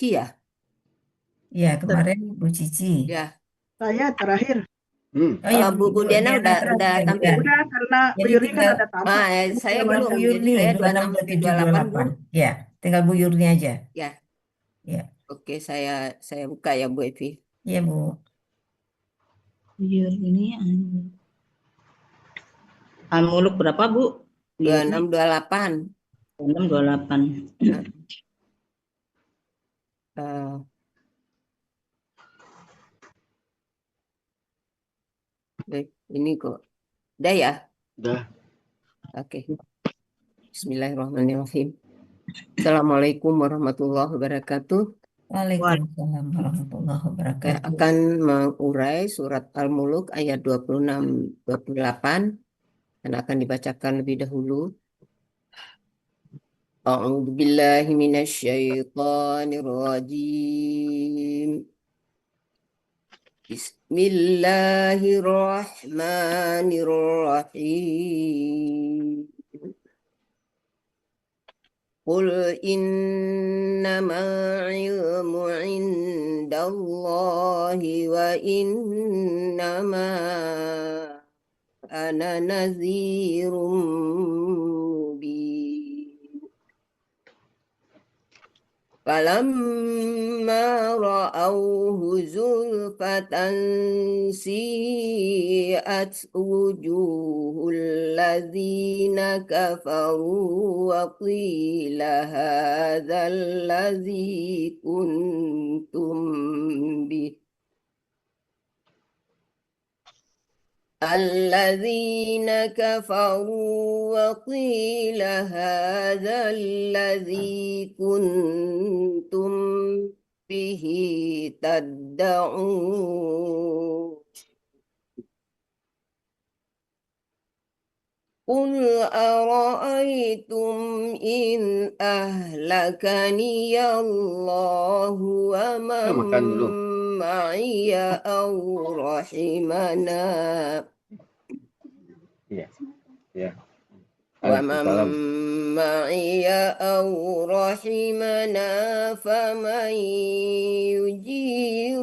Cici ya? Ya, kemarin Bu Cici. Ya. Saya terakhir. Oh ya, Kalau Bu Diana Diana udah terakhir tampil. ya. Udah, karena Bu Jadi Yurni kan tinggal ada tamu. Saya tinggal belum. Bu Jadi Yurni saya 26, 26 sampai 27, 28, Bu. 28. Ya, tinggal Bu Yurni aja. Ya. Ya, Oke, saya buka ya Bu Evi. iya Bu. Bu Yurni Al-Muluk berapa Bu? Bu Yurni 26, 28. 26, 28. Nah, eh, baik, ini kok. Udah ya? Udah. Oke. Bismillahirrahmanirrahim. Assalamualaikum warahmatullahi wabarakatuh. Waalaikumsalam warahmatullahi Saya wabarakatuh. akan mengurai surat Al-Muluk ayat 26-28 dan akan dibacakan lebih dahulu. A'udzu billahi minasyaitonir rajim. Bismillahirrahmanirrahim. Qul innama ilmu indallahi wa innama ana nazirum mubin. Falamma ra'awhu zulfatan si'at wujuhul ladzina kafaru wa qila hadzal ladzi kuntum bih. الذين كفروا وقيل هذا الذي كنتم به تدعون قل أرأيتم إن أهلكني الله ومن makan dulu. معي أو رحمنا Iya. Ya. ومن Waalaikumsalam. معي أو رحمنا فمن يجير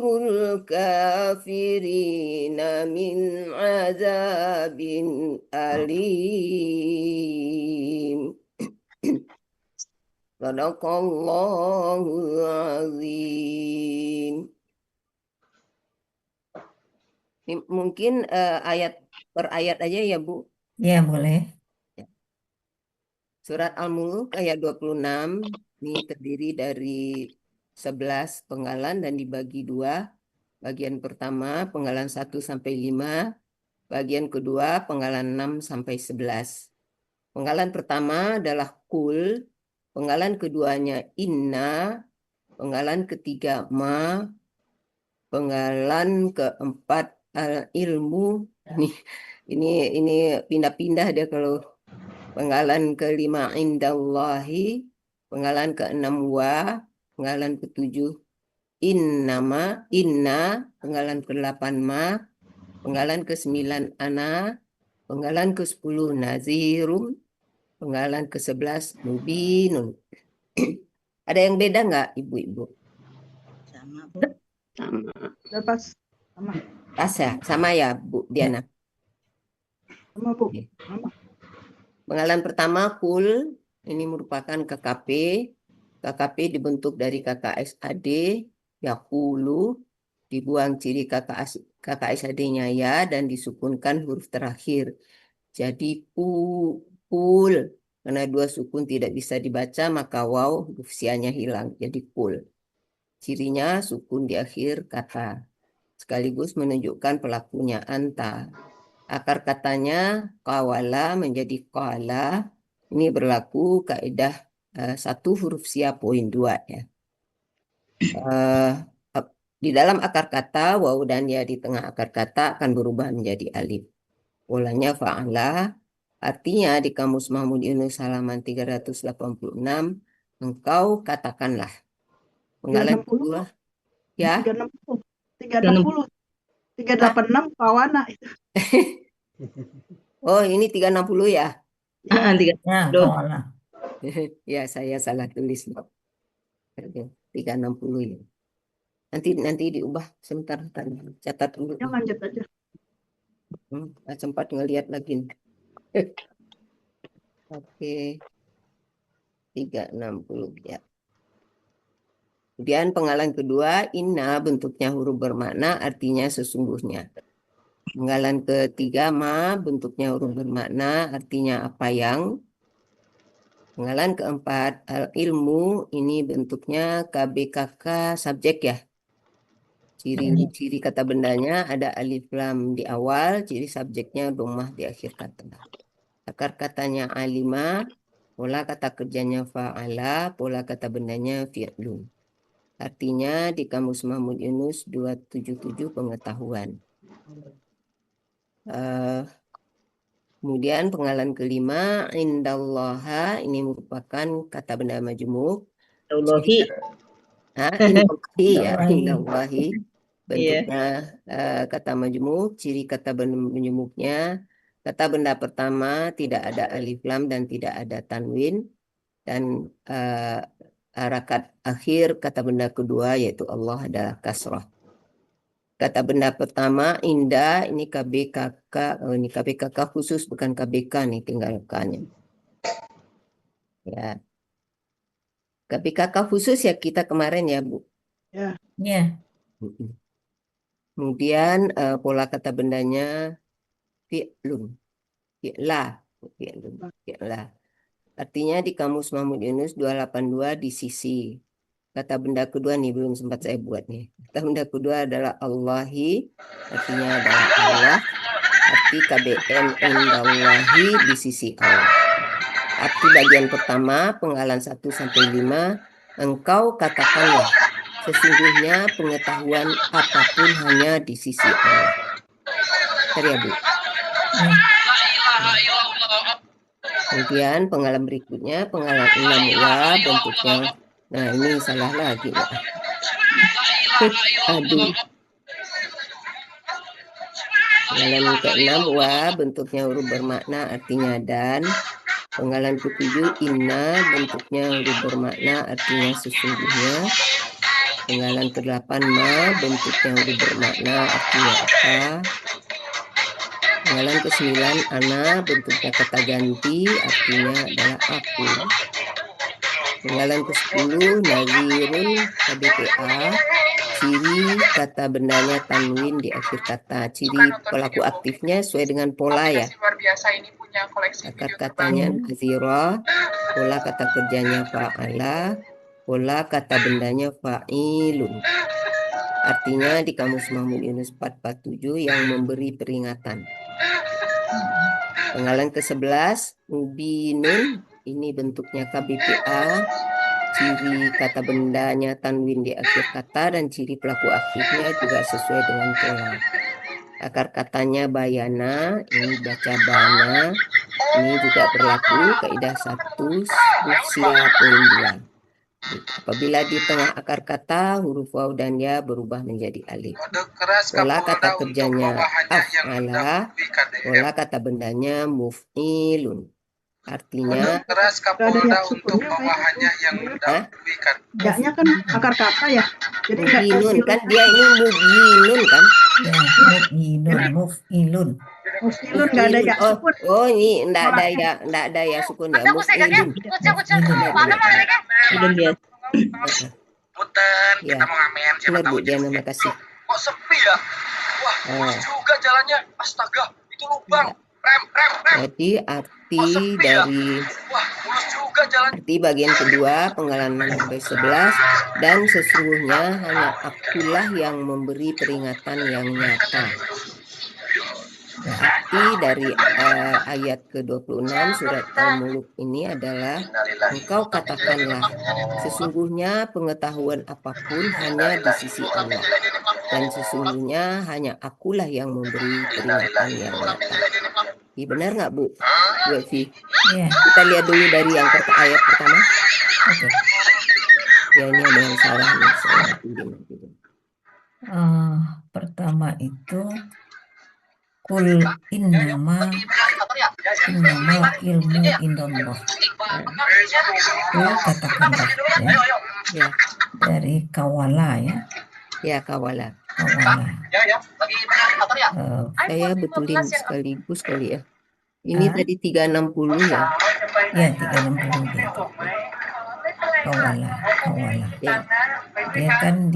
الكافرين من عذاب أليم صدق الله العظيم. Mungkin ayat per ayat aja ya Bu. Ya, boleh. Surat Al-Muluk ayat 26 ini terdiri dari 11 penggalan dan dibagi dua. Bagian pertama penggalan 1 sampai 5, bagian kedua penggalan 6 sampai 11. Penggalan pertama adalah kul, penggalan keduanya inna, penggalan ketiga ma, penggalan keempat al-ilmu. Ini pindah-pindah dia kalau penggalan kelima indallahi, penggalan keenam wa, penggalan ketujuh inna, penggalan ke-8 ma, penggalan ke-9 ana, penggalan ke-10 nazirum, penggalan ke-11 mubinun. Ada yang beda nggak ibu-ibu? Sama Bu. Sama. Udah pas. Sama. Pas ya? Sama ya Bu Diana? Sama Bu. Oke. Sama. Penggalan pertama kul, ini merupakan KKP. KKP dibentuk dari KKSAD, yakulu, dibuang ciri KKSAD-nya ya dan disukunkan huruf terakhir. Jadi pul, karena dua sukun tidak bisa dibaca maka waw huruf sianya hilang. Jadi pul. Cirinya sukun di akhir kata. Sekaligus menunjukkan pelakunya anta. Akar katanya kawala menjadi kala. Ini berlaku kaidah satu huruf sia poin 2 ya. Di dalam akar kata waw dan ya di tengah akar kata akan berubah menjadi alif. Polanya fa'ala, artinya di Kamus Mahmud Yunus halaman 386, engkau katakanlah. Penggalan 360. kedua, ya. 360. 360. 386 kawana itu. Oh, ini 360 ya. Ah, 3. Ya, kawalah. Ya, saya salah tulis. 360 ya. Nanti diubah sebentar, catat dulu. Yang lanjut aja. Nggak sempat ngeliat lagi. Oke, 360 ya. Kemudian penggalan kedua, inna bentuknya huruf bermakna, artinya sesungguhnya. Penggalan ketiga, ma bentuknya huruf bermakna, artinya apa yang. Penggalan keempat, ilmu, ini bentuknya KBKK subjek ya. Ciri-ciri kata bendanya ada alif lam di awal, ciri subjeknya dhammah di akhir kata. Akar katanya alima, pola kata kerjanya fa'ala, pola kata bendanya fi'lun. Artinya di Kamus Mahmud Yunus 277 pengetahuan. Kemudian penggalan kelima, indallaha, ini merupakan kata benda majmuk. Allahi. Indallahi ya, Indallahi. indallahi. Bentuknya kata majmuk, ciri kata benda majmuknya. Kata benda pertama tidak ada alif lam dan tidak ada tanwin. Dan harakat akhir kata benda kedua yaitu Allah adalah kasrah. Kata benda pertama indah, ini KBKK, ini KBKK khusus bukan KBK nih, tinggal K-nya. Ya. KBKK khusus ya kita kemarin ya Bu. Ya. Ya. Kemudian pola kata bendanya fi'lun, fi'la, fi'la. Artinya di Kamus Mahmud Yunus 282 di sisi. Kata benda kedua nih belum sempat saya buat nih. Kata benda kedua adalah Allahi, artinya adalah Allah. Arti KBM indallahi di sisi Allah. Arti bagian pertama penggalan 1 sampai 5, engkau katakanlah sesungguhnya pengetahuan apapun hanya di sisi Allah. Bentar ya Bu. Kemudian penggalan berikutnya penggalan 6 wa bentuknya. Nah ini salah lagi ya. Aduh. Penggalan ke-6 wa bentuknya huruf bermakna artinya dan. Penggalan ke-7 inna bentuknya huruf bermakna artinya sesungguhnya. Penggalan ke-8 ma bentuknya huruf bermakna artinya apa. Penggalan ke-9 ana bentuknya kata ganti artinya adalah aku. Penggalan ke-10 nazirun KBPA, ciri kata bendanya tanwin di akhir kata. Ciri pelaku aktifnya sesuai dengan pola ya. Akar katanya nazira, pola kata kerjanya fa'ala, pola kata bendanya fa'ilun. Artinya di Kamus Mahmud Yunus 447 yang memberi peringatan. Penggalan ke-11 mubinun, ini bentuknya KBPA, ciri kata bendanya tanwin di akhir kata dan ciri pelaku aktifnya juga sesuai dengan pola. Akar katanya bayana, ini baca bana, ini juga berlaku kaidah 1 usia poin 2. Apabila di tengah akar kata huruf waw dan ya berubah menjadi alif. Pola kata kerjanya af'ala, pola kata bendanya muf'ilun. Artinya keras Kapolda untuk bawahannya yang mendahulukan. Gaknya kan akar kata ya. Jadi enggak mubinun kan dia ini mubinun kan. Ya, muf'ilun. Mufilun enggak ada ya sukun. Oh ini enggak ada ya sukun ya. Muf'ilun. Udah biasa. Punten, Ya. kita mau ngamen siapa Benar tahu Bu Diana, makasih. kok sepi ya? Wah, mulus juga jalannya. Astaga, itu lubang. Rem. Jadi arti dari Wah, mulus juga jalan. arti bagian kedua penggalan 6 sampai 11 dan sesungguhnya hanya akulah yang memberi peringatan yang nyata. Arti dari ayat ke-26 surat Al-Mulk ini adalah engkau katakanlah sesungguhnya pengetahuan apapun hanya di sisi Allah dan sesungguhnya hanya akulah yang memberi peringatan yang nyata. Iya, benar nggak Bu? Bu Evi? Ya, Kita lihat dulu dari yang ayat pertama. oke. Ya ini ada yang salah nih. Saya pilih. Pertama itu Kul innama ilmu indallah. Kul katakanlah ya, Ya, dari kawala ya, ya kawala. kawala. Saya betulin sekaligus kali ya. Ini Ah. tadi 360 ya. Ya 360 dia itu. Kawala. Ya, Dia kan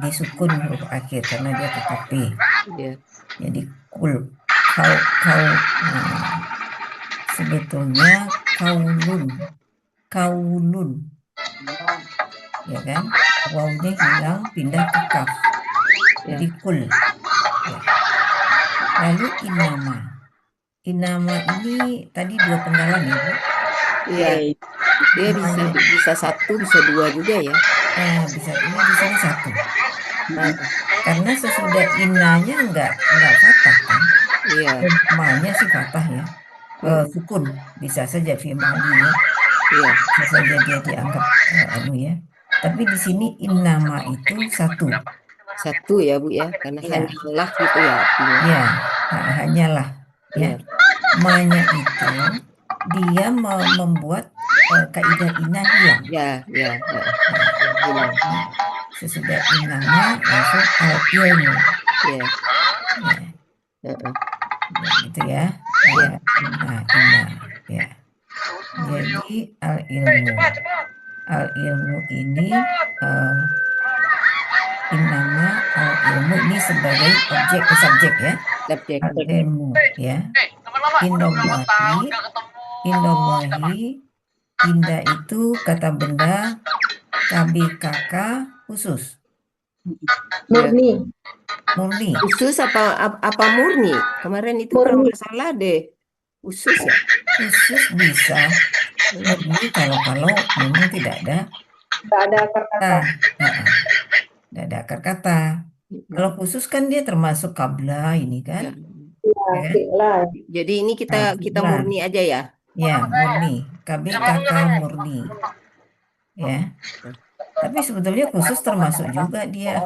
disukun huruf akhir karena dia KKP. ya. Jadi kul sebetulnya kaulun ya kan, wawnya hilang pindah ke kaf, Ya. jadi kul ya. Lalu inama ini tadi dua penggalan ya Bu. Iya, dia bisa satu, bisa dua juga ya. Bisa, ini di sini satu. Nah, Karena sesudah inanya nggak fathah kan. iya, Ma-nya sih fathah ya. Sukun bisa saja fi madi ya. iya, Bisa saja dia dianggap ya. Tapi di sini innama itu satu. satu ya Bu ya, karena Iya. hanyalah gitu ya artinya. Ya, hanyalah ya. Iya. Ma-nya itu dia membuat kaidah inah hilang. Ya, hilang. Sesudah innama langsung al-ilmu. Ya, Ya, gitu ya. Inna ya. Jadi al-ilmu ini innama al-ilmu ini sebagai subjek ya. subjek. Al-ilmu ya. Indallahi indah itu kata benda, KBKK khusus. Murni. Khusus apa murni? Kemarin itu kalau nggak salah deh. Khusus ya? Khusus bisa. Murni kalau memang tidak ada akar kata. Tidak ada akar kata. Kalau khusus kan dia termasuk kabla ini kan. Ya. Jadi ini kita murni aja ya. Ya, murni. KBKK murni. Ya. Tapi sebetulnya khusus termasuk juga dia.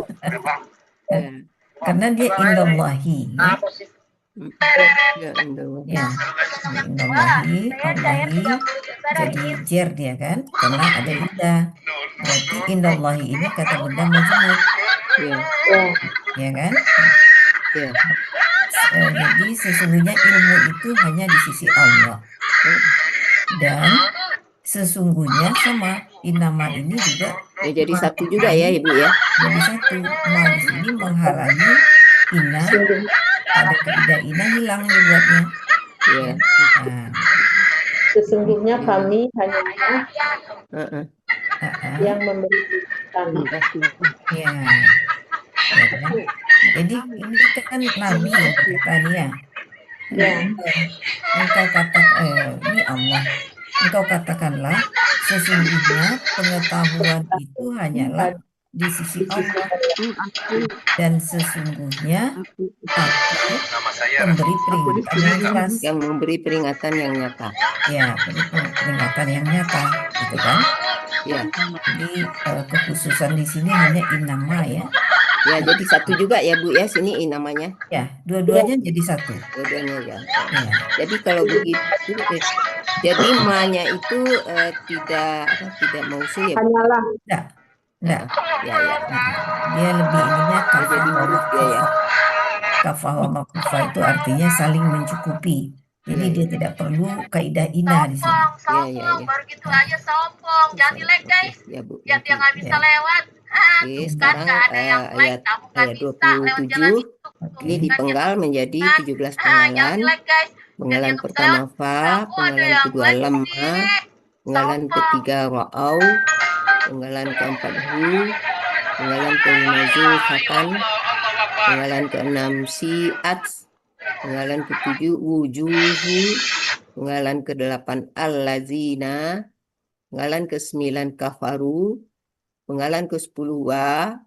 Karena dia indallahi ya. Ya, Ya, indallahi, Allahi jadi jer dia kan, karena ada indah. Berarti indallahi ini kata benda majmuk. Ya kan? Ya. Jadi sesungguhnya ilmu itu hanya di sisi Allah. Dan sesungguhnya sama innama ini juga jadi satu juga ya Ibu ya. Jadi satu. Ma di sini menghalangi inna, ada kaidah inna hilang dibuatnya. Ya. Sesungguhnya kami hanya yang memberi tanah. Ya. Kan? Jadi ini kan Nabi ya katanya. Engkau katakan ini Allah. Engkau katakanlah sesungguhnya pengetahuan itu hanyalah di sisi Allah, dan sesungguhnya aku memberi peringatan yang jelas. Yang memberi peringatan yang nyata. Ya, peringatan yang nyata, gitu kan? Ya. Jadi kekhususan di sini hanya innama ya. Ya, jadi satu juga ya Bu ya, sini namanya. Ya, dua-duanya jadi satu. Dua-duanya ya. Ya. Jadi kalau begitu, jadi ma-nya itu tidak mausul ya. Hanyalah. Enggak. Ya. Dia lebih ininya Jadi huruf dia ya. Kafah wa makufah itu artinya saling mencukupi. Jadi dia tidak perlu kaidah inah di sini. Ya. Baru gitu aja sombong, jangan di-like guys. Ya Bu. Biar dia nggak bisa lewat. Oke, sekarang ayat 27 ini dipenggal menjadi 17 penggalan. Penggalan pertama fa, penggalan kedua lemma, penggalan ketiga ra'au, penggalan keempat hu, penggalan kelima zulfatan, penggalan keenam si'at, penggalan ketujuh wujuhu, penggalan kedelapan allazina, penggalan ke-9 kafaru, penggalan ke-10 wa,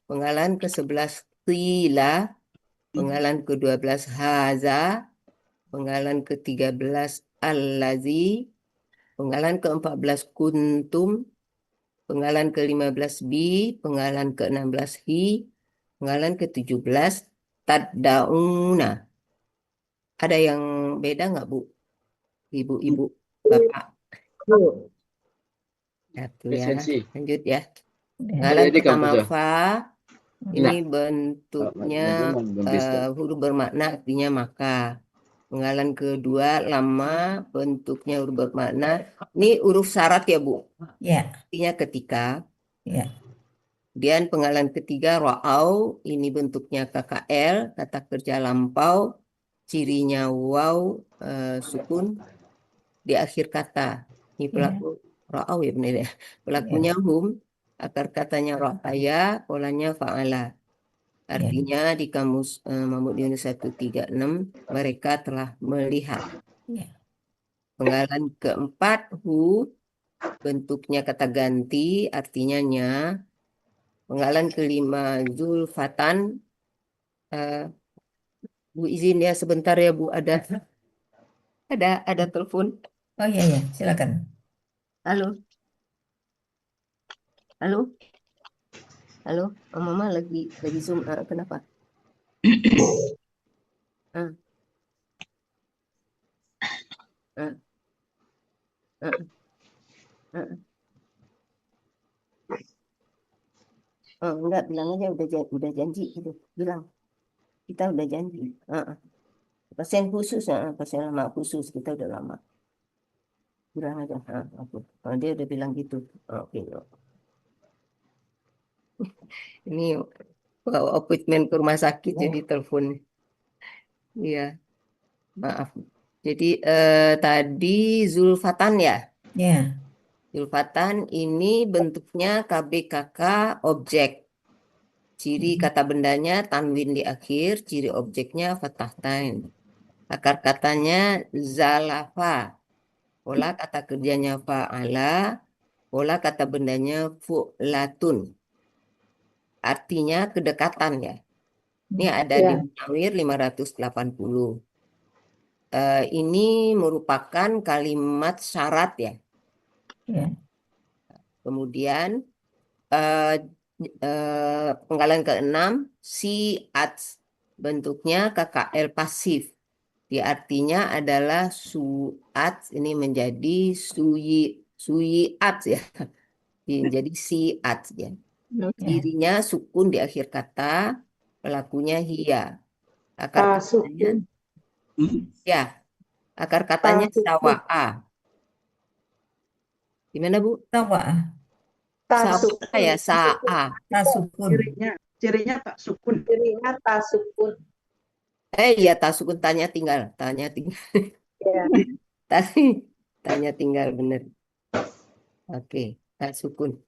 penggalan ke-11 qila, penggalan ke-12 haza, penggalan ke-13 allazi, penggalan ke-14 kuntum, penggalan ke-15 bi, penggalan ke-16 hi, penggalan ke-17 taddauna. Ada yang beda nggak, Bu? Ibu-ibu, Bapak. Bu. Satu ya. Esensi. Lanjut ya. Ya. Penggalan Jadi pertama kamu fa. Ini bentuknya huruf bermakna artinya maka. Penggalan kedua lama bentuknya huruf bermakna. Ini huruf syarat ya, Bu. Ya. Artinya ketika. Ya. Kemudian penggalan ketiga ra'au, ini bentuknya KKL, kata kerja lampau, cirinya waw, sukun di akhir kata. Ini pelaku ra'au ya benar ya. Pelakunya hum, akar katanya ra'aya, polanya fa'ala. Artinya di kamus Mahmud Yunus 136 mereka telah melihat. Ya. Penggalan keempat hu, bentuknya kata ganti, artinya nya. Penggalan kelima zulfatan, Bu izin ya sebentar ya Bu, ada telepon. Oh iya ya, silakan. Halo, halo, halo, Mama lagi Zoom. Kenapa? Ah, ah, ah, ah. Oh, enggak, bilang aja udah janji gitu. Bilang kita udah janji. Pasien khusus, pasien lama khusus kita udah lama. Bilang aja. Oke. Oh, dia udah bilang gitu. Oke. Ini appointment ke rumah sakit jadi telepon. Iya, maaf. Jadi tadi Zulfatan ya. Ya. Zulfatan ini bentuknya KBKK objek. Ciri kata bendanya tanwin di akhir, ciri objeknya fathahtain. Akar katanya zalafa. Pola kata kerjanya fa'ala. Pola kata bendanya fu'latun. Artinya kedekatan ya. Ini ada di Munawir 580. Ini merupakan kalimat syarat ya. Ya. Kemudian penggalan keenam si ats, bentuknya KKL pasif. Di artinya adalah suat, ini menjadi suyiat ya. Jadi si ats ya. Cirinya sukun di akhir kata, pelakunya hia. Akar katanya ya, akar katanya sawa'a. Gimana Bu? Sawa. Sawa'a ya, sa'a. Tasukun. Cirinya tak sukun. Cirinya tasukun. Iya, tasukun tanya tinggal. Ya. Tanya tinggal bener. Oke, tasukun.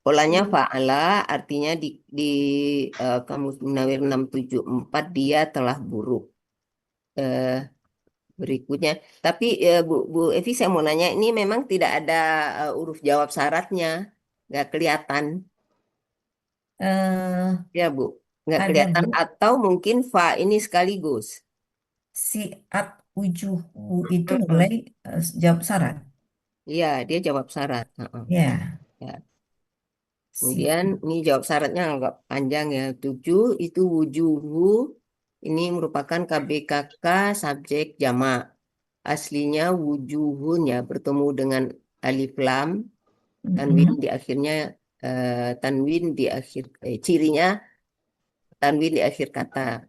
Polanya fa'ala artinya di Kamus Munawir 674 dia telah buruk. Berikutnya, tapi Bu Evi saya mau nanya, ini memang tidak ada huruf jawab syaratnya, nggak kelihatan ya Bu, nggak Ada, kelihatan Bu. atau mungkin fa ini sekaligus. Si at ujuhu itu mulai jawab syarat. Iya, dia jawab syarat. Ya. Ya. Si. Kemudian ini jawab syaratnya agak panjang ya. 7 itu wujuhu, ini merupakan KBKK subjek jamak. Aslinya wujuhun ya, bertemu dengan alif lam, tanwin di akhirnya, tanwin di akhir, cirinya tanwin di akhir kata.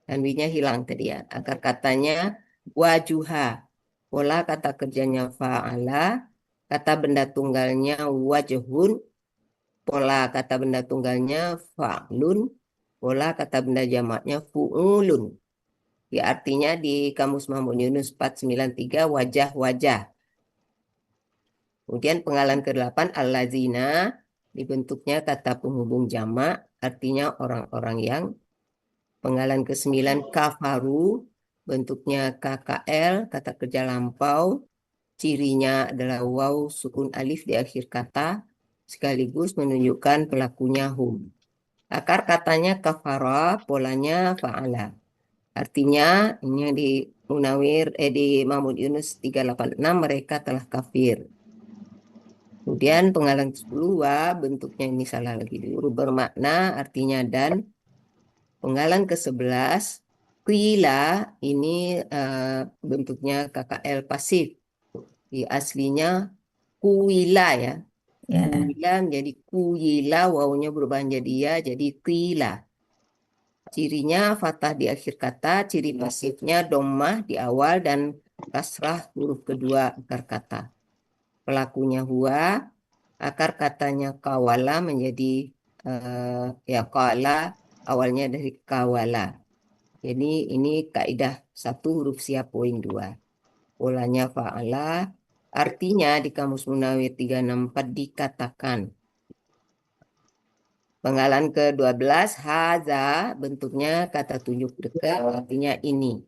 Tanwinnya hilang tadi ya. Akar katanya wajuha. Pola kata kerjanya fa'ala. Kata benda tunggalnya wajhun. Pola kata benda tunggalnya fa'lun. Pola kata benda jamaknya fu'ulun. Ya, artinya di Kamus Mahmud Yunus 493 wajah-wajah. Kemudian penggalan ke-8 allazina, dibentuknya kata penghubung jamak, artinya orang-orang yang. Penggalan ke-9 kafaru, bentuknya KKL, kata kerja lampau, cirinya adalah waw sukun alif di akhir kata, sekaligus menunjukkan pelakunya hum. Akar katanya kafara, polanya fa'ala. Artinya ini yang di Munawir, di Mahmud Yunus 386 mereka telah kafir. Kemudian penggalan 10 wa, bentuknya ini salah lagi, huruf bermakna artinya dan. Penggalan ke-11 Qila ini bentuknya KKL pasif. Di aslinya kuila ya. Ya. Kuila menjadi kuyila, wawunya berubah menjadi ya, jadi qila. Cirinya fathah di akhir kata, ciri pasifnya dhammah di awal dan kasrah huruf kedua akar kata. Pelakunya huwa, akar katanya kawala menjadi ya kala, awalnya dari kawala. Jadi ini kaidah 1 huruf siap poin 2. Polanya fa'ala, artinya di Kamus Munawir 364 dikatakan. Penggalan ke-12, haza, bentuknya kata tunjuk dekat, artinya ini.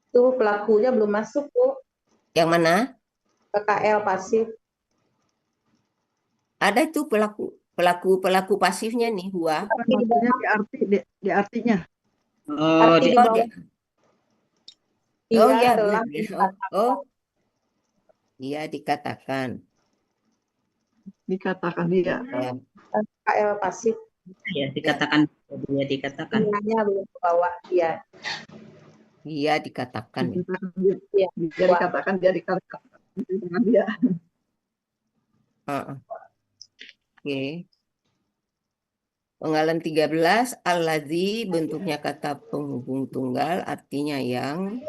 Itu pelakunya belum masuk, Bu. Yang mana? KKL pasif. Ada itu pelaku pasifnya nih, huwa. Maksudnya di artinya. Oh, Arti di di Oh, bawah. dia, oh Dia ya, telah benar. Oh, iya dikatakan. Dikatakan dia. Ya. KKL pasif. ya dikatakan dia dikatakan. Dianya belum ke bawah. Iya. Iya dikatakan. Iya. Dia dikatakan dia dikatakan dia. Oke. Penggalan 13, alladzi bentuknya kata penghubung tunggal, artinya yang.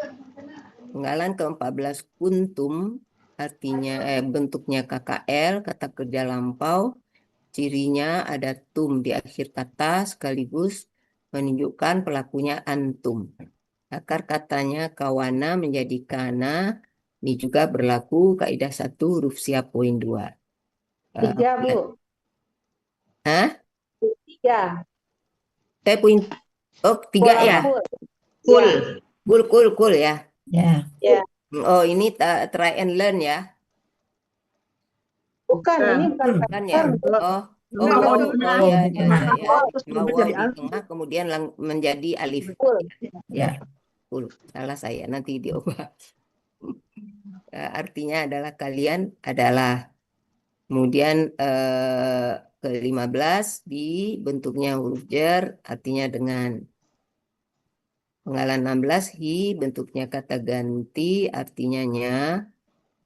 Penggalan ke-14, kuntum, artinya bentuknya KKL, kata kerja lampau. Cirinya ada tum di akhir kata sekaligus menunjukkan pelakunya antum. Akar katanya kawana menjadi kana. Ini juga berlaku kaidah 1 huruf siap poin 2. 3, Bu. Hah? 3. Poin 3 ya. Cool ya. Ya. Ya. Oh, ini try and learn ya. Bukan, ini Bukan ya. Ya. Waw di tengah kemudian menjadi alif. Ya. Cool. Salah saya, nanti diubah. Artinya adalah kalian adalah. Kemudian ke-15 di bentuknya huruf jar, artinya dengan. Penggalan 16 hi bentuknya kata ganti, artinya nya.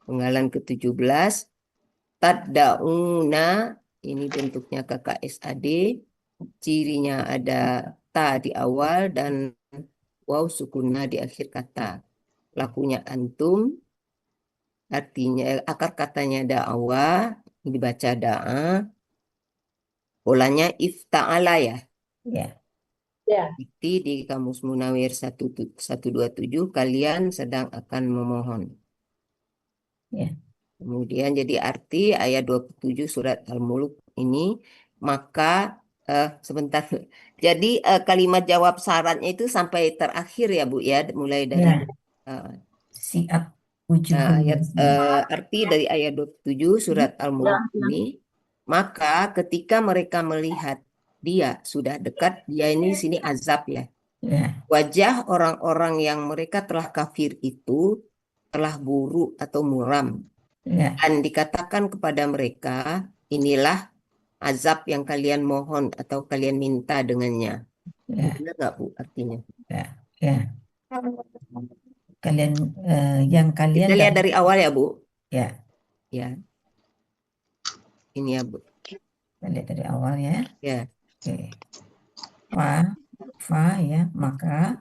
Penggalan ke-17 taddauna, ini bentuknya KKSAD, cirinya ada ta di awal dan waw sukunna di akhir kata. Lakunya antum, artinya akar katanya da'wa, dibaca da'a. Polanya ifta'ala ya. Ya. Di Kamus Munawir 127 kalian sedang akan memohon. Ya. Kemudian jadi arti ayat 27 surat Al-Mulk ini, maka sebentar. Jadi kalimat jawab syaratnya itu sampai terakhir ya Bu ya, mulai dari Siat wujud arti dari ayat 27 surat Al-Mulk ini, maka ketika mereka melihat dia sudah dekat, dia ini sini azab ya. Wajah orang-orang yang mereka telah kafir itu telah buruk atau muram. Dan dikatakan kepada mereka, inilah azab yang kalian mohon atau kalian minta dengannya. Benar nggak Bu artinya? Ya. Kalian yang kalian kita lihat dari awal ya Bu. Ya. Ini ya Bu. Kita lihat dari awal ya. Ya. Oke. Fa ya, maka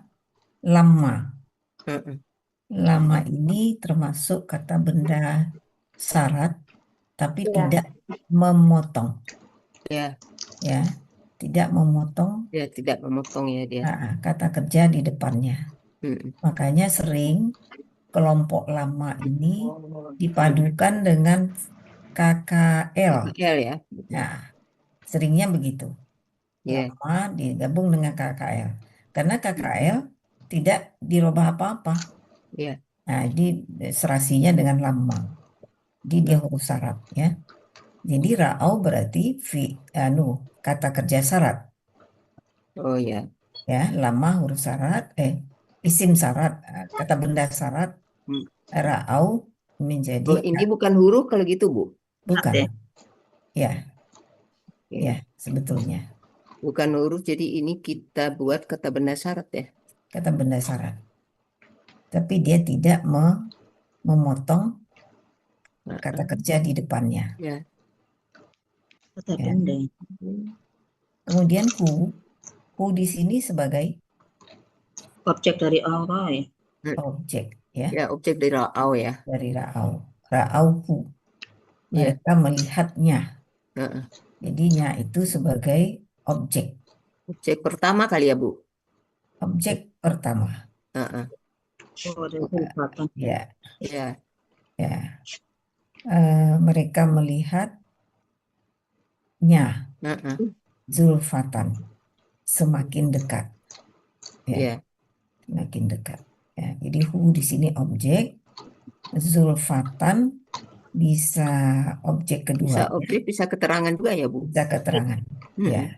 lama. Lama ini termasuk kata benda syarat tapi tidak memotong. Ya. Tidak memotong. Ya, tidak memotong ya dia. Kata kerja di depannya. Makanya sering kelompok lama ini dipadukan dengan KKL. Ya. Nah, seringnya begitu. Lama digabung dengan KKL. Karena KKL tidak dirubah apa-apa. Nah, di serasinya dengan lama. Jadi dia huruf syarat ya. Jadi ra'au berarti kata kerja syarat. Oh ya. Ya, lama huruf syarat, isim syarat, kata benda syarat. Ra'au menjadi ini bukan huruf kalau gitu Bu? Bukan. Ya, sebetulnya. Bukan huruf, jadi ini kita buat kata benda syarat ya. kata benda syarat. Tapi dia tidak memotong kata kerja di depannya. Ya. Kata Ya. benda. Kemudian who di sini sebagai Objek dari aura ya. objek, ya, Ya, objek dari ra'au ya. dari ra'auhu. Ya. Mereka melihatnya. Heeh. Jadinya itu sebagai objek. Objek pertama kali ya, Bu. Objek pertama. Heeh. Oh, ada sulfatan. Ya, Ya. ya. Mereka melihatnya. Heeh. Zulfatan. Semakin dekat. Ya, Ya. semakin dekat. Ya, jadi who di sini objek. Zulfatan bisa objek kedua. Bisa objek, bisa keterangan juga ya, Bu. Bisa keterangan. Ya,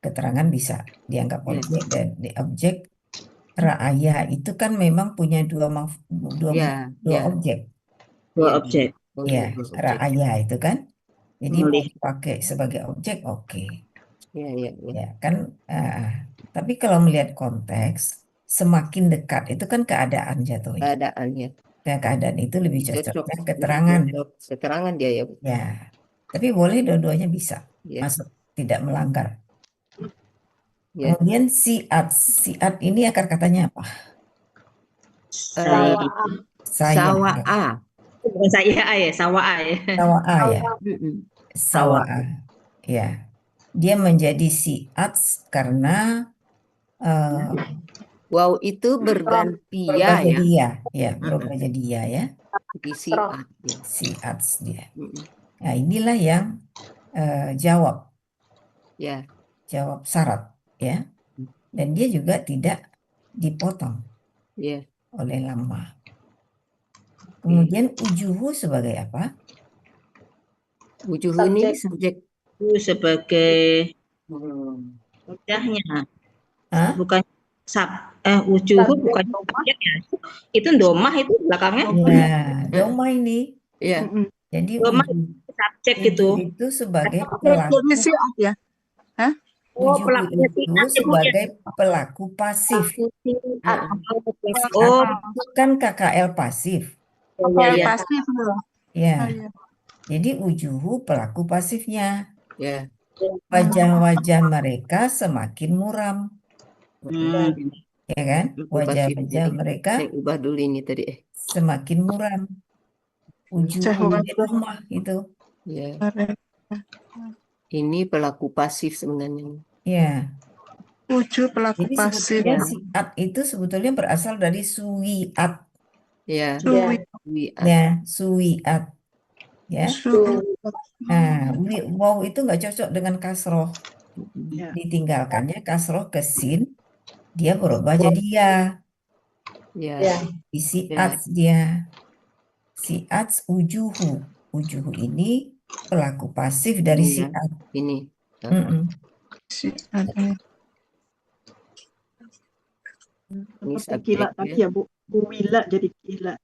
keterangan bisa dianggap Ya. objek, dan di objek ra'aya itu kan memang punya dua Ya. objek. Dua Ya. objek. Ya, Objek. ra'aya itu kan. Jadi mau Melihat. dipakai sebagai objek, oke. Ya, ya, ya. Ya kan. Tapi kalau melihat konteks, semakin dekat itu kan keadaan jatuhnya. Keadaannya. Ya, keadaan itu lebih Cocok. cocoknya keterangan. Keterangan dia ya, Bu. Ya, tapi boleh dua-duanya bisa Ya. masuk, tidak melanggar. Ya. Kemudian siat ini akar katanya apa? Saya. Sawa'a. Bukan saya ya, sawa ya. Sawa'a ya. Mm-mm. Sawa'a. Ya. Dia menjadi siat karena Wow itu berganti berubah ya. jadi ya. Ya, berubah jadi ya. Di siat. Ya. Siat dia. Mm-mm. Nah, inilah yang jawab Ya. jawab syarat ya. Dan dia juga tidak dipotong Ya. oleh lamma. Kemudian ujuhu sebagai apa? Wujuh ini subjek. Itu sebagai wajahnya. Hah? Bukan wujuhu bukan objek ya. Itu domah itu belakangnya. Ya, doma ini. Ya. Jadi Domah ujuh subjek gitu. itu sebagai Pelakunya siat ya. ujuhu pelakunya itu siat, sebagai pelaku pasif. Oh, Itu kan KKL pasif. iya. Pasti semua. Ya. Iya. Jadi ujuhu pelaku pasifnya. Ya. Wajah-wajah mereka semakin muram. Ya kan? Wajah-wajah mereka Saya ubah dulu ini tadi. semakin muram. Ujuhu domah itu. Ya. Ini pelaku pasif sebenarnya. Ya. Uju pelaku Jadi pasif. sebetulnya siat itu sebetulnya berasal dari suwiat. Ya. Suwi. Ya, suwiat. Ya. Nah, wow itu nggak cocok dengan kasroh. Ya. Ditinggalkannya kasroh ke sin, dia berubah jadi ya. Ya. Di siat dia. Siat ujuhu. Ujuhu ini pelaku pasif dari Ini ya. siat. Ini. Ini Seperti kilat tadi ya, Bu. Kuwila jadi kilat.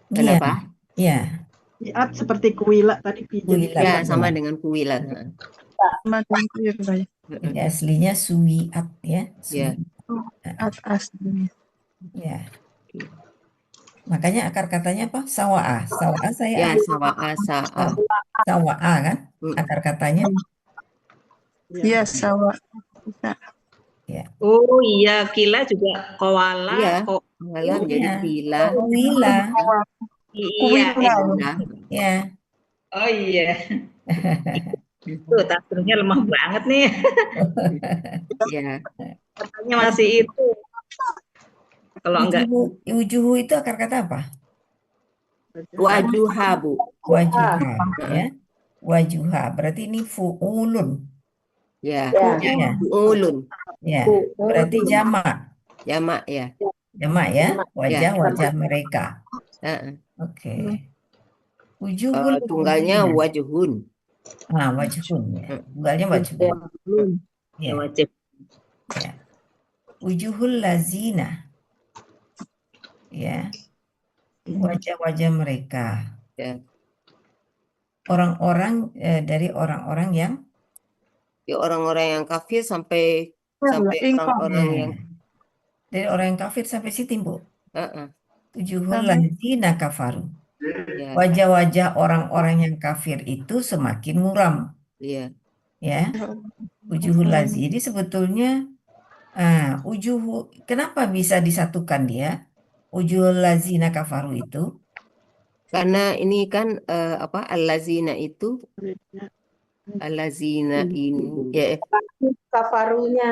Kenapa? Iya. Siat seperti kuwila tadi jadi Kuwilat. Ya, sama dengan kuwilat. sama dengan kuwila ya. Jadi aslinya suwiat ya. Ya. Aslinya. Ya. Makanya akar katanya apa? Sawa'a. Sawa'a saya Ya, sawa'a, sa'a. Sawa'a kan? Akar katanya. Iya, sawa. Ya. Oh iya, kila juga kowala. Iya. Kowala jadi kila. Kuwila. Iya. Ya. Oh iya. Itu tafsirnya lemah banget nih. Ya. Katanya masih itu. Kalau enggak. Ujuhu itu akar kata apa? Wajuha, Bu. Wajuha. Ya. Wajuha. Berarti ini fu'ulun. Ya. Ya. Ulun. Ya. Berarti jamak. Jamak ya. Jamak ya. Wajah-wajah mereka. Oke. Ujuhul Tunggalnya wajuhun. wajhun ya. Tunggalnya wajhun. Ya. Wajib. Ya. Ujuhul lazina. Ya. Wajah-wajah mereka. Ya. Orang-orang dari orang-orang yang Ya, orang-orang yang kafir sampai orang-orang yang dari orang yang kafir sampai situ, Bu. Heeh, Wujuhul ladzina kafaru. ya, Wajah-wajah orang-orang yang kafir itu semakin muram, iya. ya. Wujuhul lazi. Jadi sebetulnya kenapa bisa disatukan dia? Wujuhul ladzina kafaru itu. Karena ini kan apa allazina itu allazina ini ya Kafarunya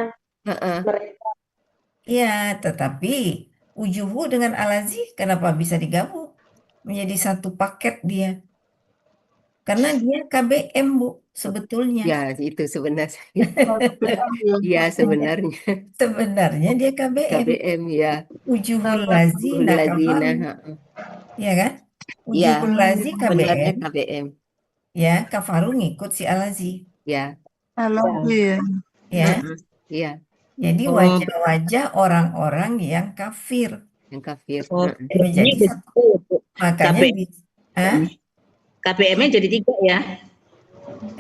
heeh. mereka. Ya, tetapi wujuhu dengan alazi kenapa bisa digabung menjadi satu paket dia? Karena dia KBM, Bu, sebetulnya. Ya itu sebenarnya ya sebenarnya Sebenarnya dia KBM. KBM ya Wujuhul lazina allazina kafaru. heeh. Ya kan? Ya Wujuhul lazi sebenarnya KBM. KBM Ya, kafaru ngikut si alazi. ya Iya. Ya. heeh. Iya Jadi Oh, wajah-wajah orang-orang yang kafir. yang kafir oh, heeh. Menjadi KBM-nya satu. Makanya Hah? KBM-nya jadi 3 ya.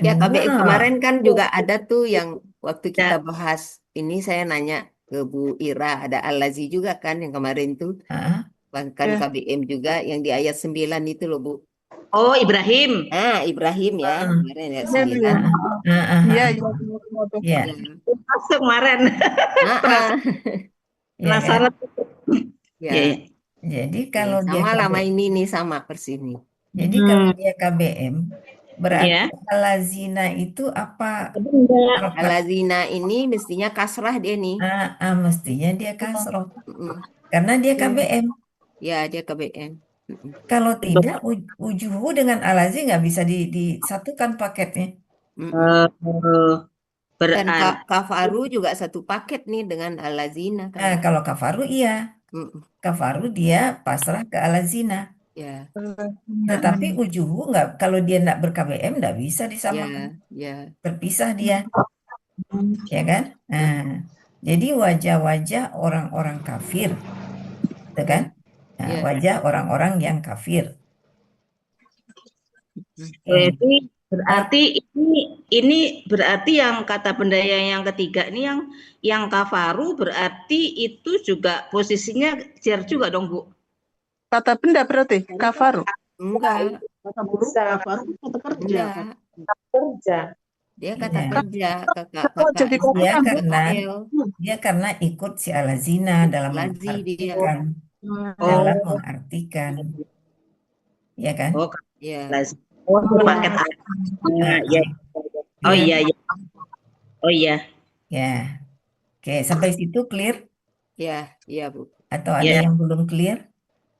Ya KBM kemarin kan juga Oh, ada tuh yang waktu kita ya. bahas ini saya nanya ke Bu Ira ada Al-Lazi juga kan yang kemarin tuh Ah, bahkan KBM juga yang di ayat 9 itu loh Bu. Oh, Ibrahim. Ibrahim ya, ah, kemarin ayat Iya, 9. iya, ah. Ya, Ya. Masuk kemarin. Ah, ah. ya kan? Penasaran. Ya, Ya, ya. Jadi ya, kalau dia sama lama KBM, ini nih sama persis nih. jadi kalau dia KBM, berarti Ya. alazina itu apa? Tapi enggak. Harokat Al-Lazina ini mestinya kasrah dia nih. mestinya dia kasroh Mm-mm. karena dia KBM. Ya, dia KBM. Mm-mm. Kalau tidak, wujuhu dengan alazi nggak bisa disatukan paketnya. Mm-mm. Eh, Dan berarti Kafaru juga satu paket nih dengan Al-Lazina kan. Kalau kafaru iya, Mm-mm. kafaru dia pasrah ke alazina. Ya, Tetapi wujuhu nggak, kalau dia nggak ber-KBM nggak bisa disamakan, ya, ya. terpisah dia, ya kan? Nah, jadi wajah-wajah orang-orang kafir, gitu kan? Nah, Ya. wajah orang-orang yang kafir. Mm-mm. berarti ini berarti yang kata pendaya yang ketiga ini yang kafaru berarti itu juga posisinya jar juga dong, Bu. Kata benda berarti kafaru. Enggak, Kata buruk, Bisa kafaru kata kerja. enggak. kerja. Dia kata Ya. kerja, kakak Jadi Dia kota, Bu. karena ikut si alazina dalam Lazi dia. dalam Oh, mengartikan, ya kan? oh, Ya, itu paket A. Nah, Ya. Oh clear? iya, iya. Oh iya. Ya, oke, sampai situ clear? ya, iya Bu. Atau ada Ya, yang belum clear?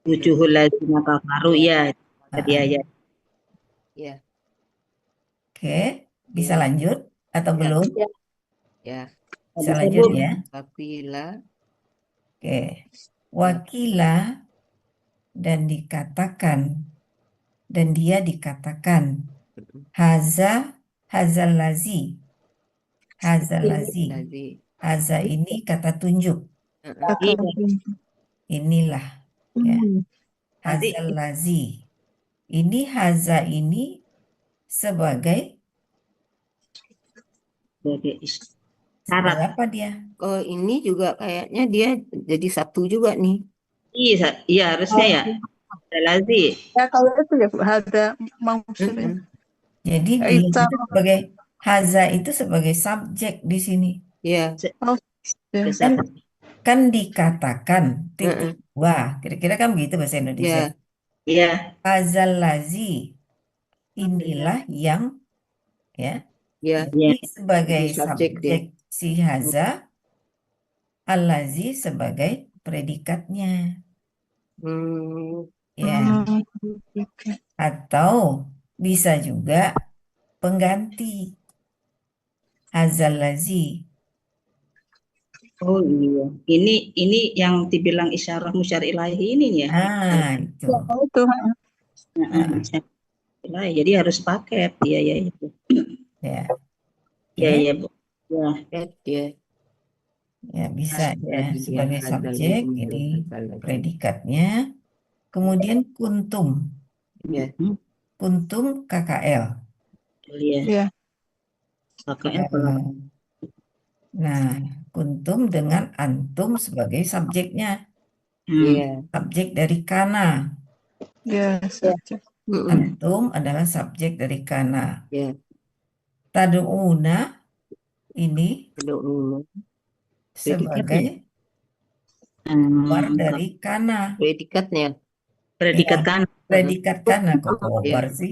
wujuhul ladzina kafaru Ya, ya. Tadi Ah, ya. ya, Oke, bisa ya, lanjut atau ya, belum? ya. Bisa Bisa, lanjut Bu. ya. Wakila, Oke, wakila dan dikatakan dan dia dikatakan hazal lazi, Lazi. haza ini kata tunjuk, Iya. inilah ya, Nanti hazal lazi. Ini haza ini sebagai sebagai syarat. apa dia? Oh, ini juga kayaknya dia jadi satu juga nih. Iya, iya harusnya ya. Ada lazi. Ya kalau itu ya Bu, ada maksudnya. Mm-mm. Jadi Ya, dia itu itu sebagai haza itu sebagai subjek di sini. Ya, oh, ya. Kan dikatakan titik mm-mm. dua. Kira-kira kan begitu bahasa Indonesia. Ya, Iya. Hazal lazi. Inilah yang ya. ya. Jadi sebagai Jadi subjek dia. subjek si haza, al-lazi sebagai predikatnya. Hmm, Ya. Atau bisa juga pengganti hazal lazi. Oh iya. Ini yang dibilang isyarah musyar ilahi ini ya. Itu. Itu. Musyar ilahi. Jadi harus paket. Iya, iya itu. Ya. Iya, Oke. iya, Bu. Ya. dia. Ya, bisa ya Tadi dia sebagai hazal subjek, lazi, ini hazal lazi. predikatnya. Kemudian kuntum, Ya, kuntum KKL. Iya. Iya. KKL kalau Nah, kuntum dengan antum sebagai subjeknya. Iya. Subjek dari kana. Ya, subjek. Antum adalah subjek dari kana. Ya. Tad'una ini Tad'una. sebagai khobar dari kana. Predikatnya. Predikat Ya, kan. predikat kana kok khobar Iya. sih.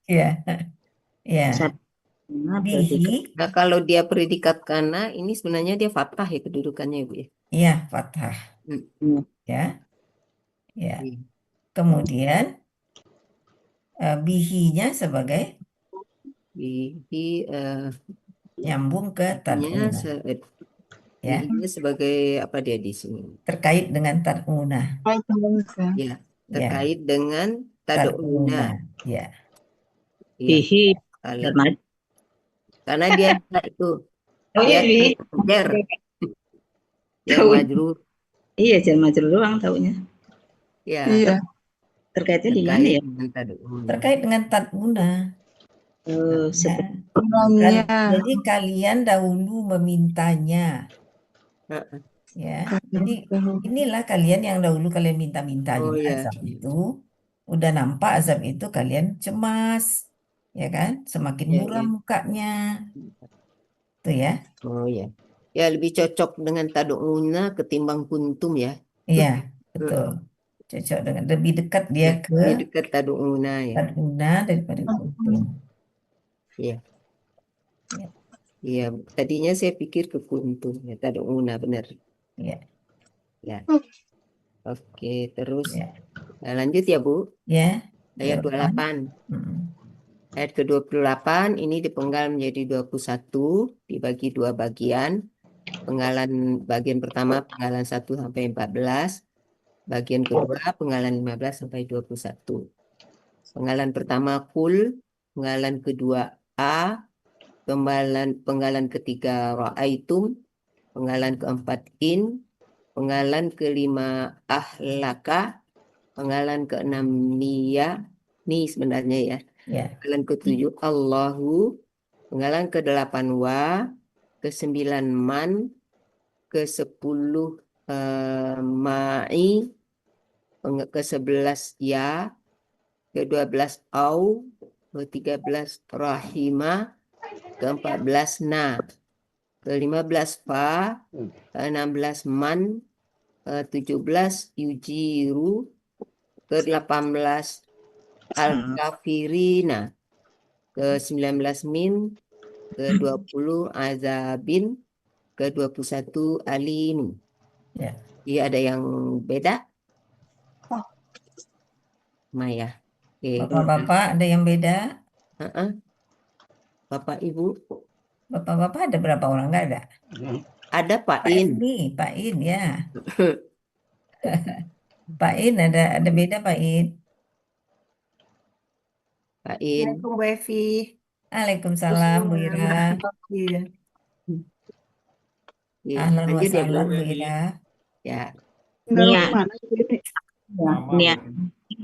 Ya, ya. Bihi, Nah, kalau dia predikat kana, ini sebenarnya dia fathah ya kedudukannya, Bu ya. ya fathah. Hmm. Ya, ya. Iya. Kemudian bihinya sebagai Bihi nyambung ke tad'una. Ya, bihinya sebagai apa dia di sini? terkait dengan tad'una. Ya, Ya, terkait dengan tad'una. Ya. Iya. Bihi. Karena dia itu dia jar, jar majrur. Iya, jar majrur doang taunya. Ya. Iya. Terkaitnya di mana ya? Dengan tad'una. Terkait dengan tad'una. Temannya. Jadi kalian dahulu memintanya. Ya, jadi inilah kalian yang dahulu kalian minta-minta Oh, juga ya. azab itu. Udah nampak azab itu kalian cemas. Ya kan? Semakin Ya, muram ya. mukanya. Tuh ya. Oh ya. Ya lebih cocok dengan tad'una ketimbang kuntum ya. Iya, betul. Cocok dengan lebih dekat dia Ya, ke lebih dekat tad'una ya. tad'una daripada kuntum. Iya. Ya. Iya, tadinya saya pikir ke kuntum ya tad'una benar. Ya. Ya. Oke, terus Ya. nah, lanjut ya, Bu. Ya. Ayat 28. Ayat ke-28 ini dipenggal menjadi 21, dibagi dua bagian. Penggalan bagian pertama penggalan 1 sampai 14, bagian kedua penggalan 15 sampai 21. Penggalan pertama kul, penggalan kedua a, penggalan ketiga ra'aitum, penggalan keempat in, penggalan kelima ahlaka, penggalan keenam niya, ni sebenarnya ya. Ya. Penggalan ketujuh Allahu, penggalan ke-8 wa, ke-9 man, ke-10 ma'i, ke-11 ya, ke-12 au, ke-13 rahima, ke-14 na, ke-15 fa, ke-16 man, ke-17 yujiru, ke-18 al-kafirina, ke-19 min, ke-20 azabin, ke-21 alim. Ya. Jadi ada yang beda? Maya. Oke. Bapak-bapak ada yang beda? Bapak Ibu? Bapak-bapak ada berapa orang? Nggak ada? Ada Pak Pak In. ini, Pak In ya. Pak In ada beda Pak In. Pak In. Assalamualaikum Bu Evi. Waalaikumsalam Bu Ira. Iya. Iya, Ahlan wa lanjut ya, Bu. sahlan Bu Ira. Ya, Tinggal Nia. mana ini? Nia.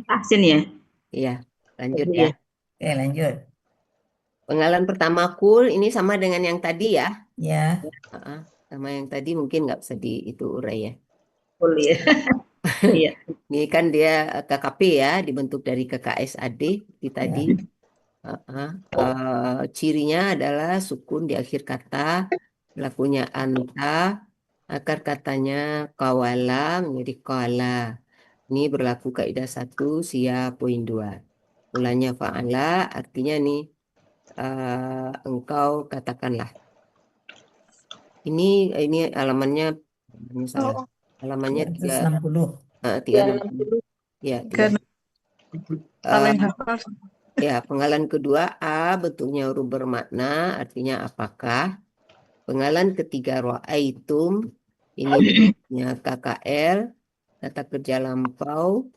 Asin ya? iya. Lanjut Iya. ya. Oke, lanjut. Penggalan pertama kul ini sama dengan yang tadi ya. Ya, Sama yang tadi mungkin nggak bisa itu urai ya. Boleh. Iya. Ini kan dia KKP ya, dibentuk dari KKSAD di tadi. Cirinya adalah sukun di akhir kata, pelakunya anta, akar katanya kawala menjadi kala. Ini berlaku kaidah 1, sia poin 2. Mulanya fa'ala artinya nih engkau katakanlah. Ini halamannya salah. Halamannya 360. 360. Ya, 3. Ya, penggalan kedua A bentuknya huruf bermakna, artinya apakah. Penggalan ketiga ra'aitum ini bentuknya KKL, kata kerja lampau.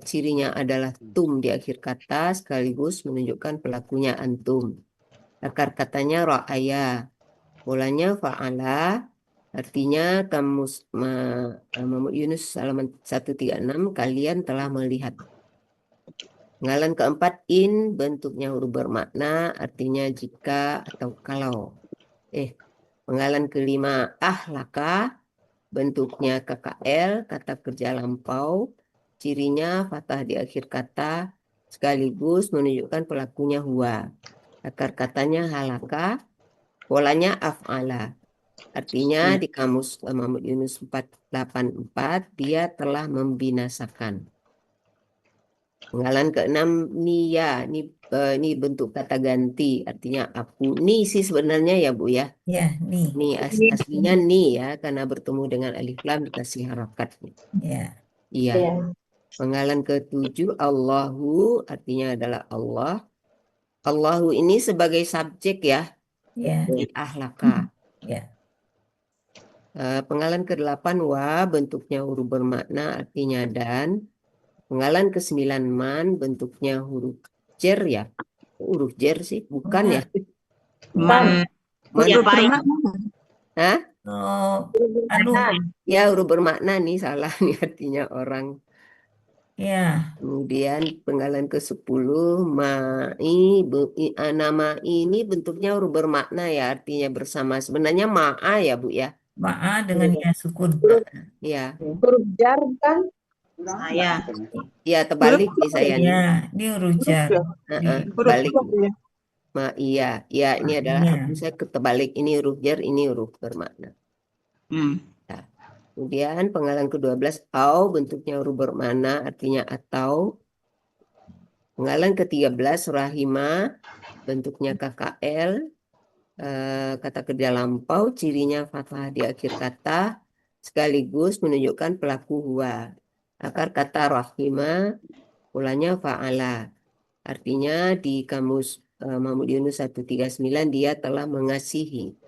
Cirinya adalah tum di akhir kata sekaligus menunjukkan pelakunya antum. Akar katanya ra'aya. Mulanya fa'ala, artinya kamus Muhammad Yunus halaman 136 kalian telah melihat. Penggalan keempat in bentuknya huruf bermakna artinya jika atau kalau. Penggalan kelima, ahlaka, bentuknya KKL, kata kerja lampau, cirinya fathah di akhir kata, sekaligus menunjukkan pelakunya huwa. Akar katanya halaka, polanya af'ala. Artinya di kamus Muhammad Yunus 484, dia telah membinasakan. Penggalan keenam, niya, ini bentuk kata ganti, artinya aku. Ni sih sebenarnya ya Bu ya. Ya, nih. Ini aslinya ni ya, karena bertemu dengan alif lam dikasih harakat. Ya. Iya. Ya. Penggalan ketujuh, Allahu, artinya adalah Allah. Allahu ini sebagai subjek ya, Ya. di ahlaka. Ya. Penggalan ke-8, wa, bentuknya huruf bermakna, artinya dan. Penggalan ke-9, man, bentuknya huruf jer ya. Huruf jer sih, bukan ya. Man, Man, ya Pak. Hah? Oh, aduh. Ya, huruf bermakna nih, salah nih artinya orang. Ya. Kemudian penggalan ke-10, nama ini bentuknya huruf bermakna ya, artinya bersama. Sebenarnya ma'a ya Bu ya. Ma'a dengan ya sukun. Ya. Huruf jar kan? Saya. Ya, terbalik nih saya nih. Ya, ini huruf jar. Terbalik. Iya, ya ini adalah Iya. aku saya ketebalik, ini huruf jar, ini huruf bermakna. Nah, kemudian penggalan ke-12, au, bentuknya huruf bermakna, artinya atau. Penggalan ke-13, rahima, bentuknya KKL, kata kerja lampau, cirinya fathah di akhir kata, sekaligus menunjukkan pelaku huwa. Akar kata rahima, polanya fa'ala. Artinya di kamus Muhammad Yunus 139, dia telah mengasihi.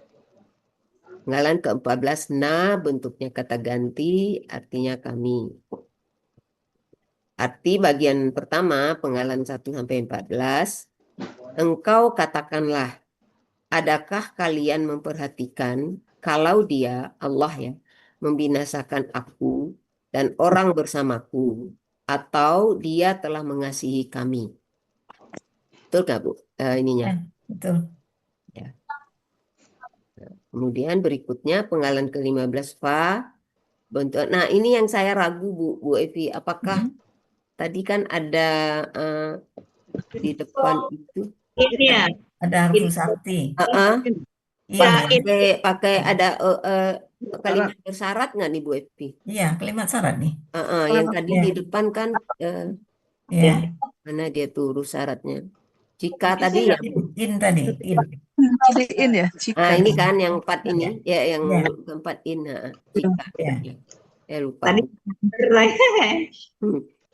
Penggalan ke-14, na, bentuknya kata ganti, artinya kami. Arti bagian pertama, penggalan 1-14, engkau katakanlah, adakah kalian memperhatikan kalau dia, Allah ya, membinasakan aku dan orang bersamaku, atau dia telah mengasihi kami? Betul nggak Bu? Ininya. Betul. Ya. Kemudian berikutnya penggalan ke-15, fa, bentuk. Nah ini yang saya ragu Bu Evi, apakah tadi kan ada di depan itu? Ini ya. Ada harfu sakti. Ya, Pakai ada kalimat bersyarat nggak nih Bu Evi? Iya, kalimat syarat nih. Yang tadi di depan kan Ya. mana dia tuh huruf syaratnya? Jika tadi ya. In tadi, in. Tadi in ya, Nah jika. ini kan yang 4 ini, ya yang Ya. keempat in. Jika. Ya. Lupa. Tadi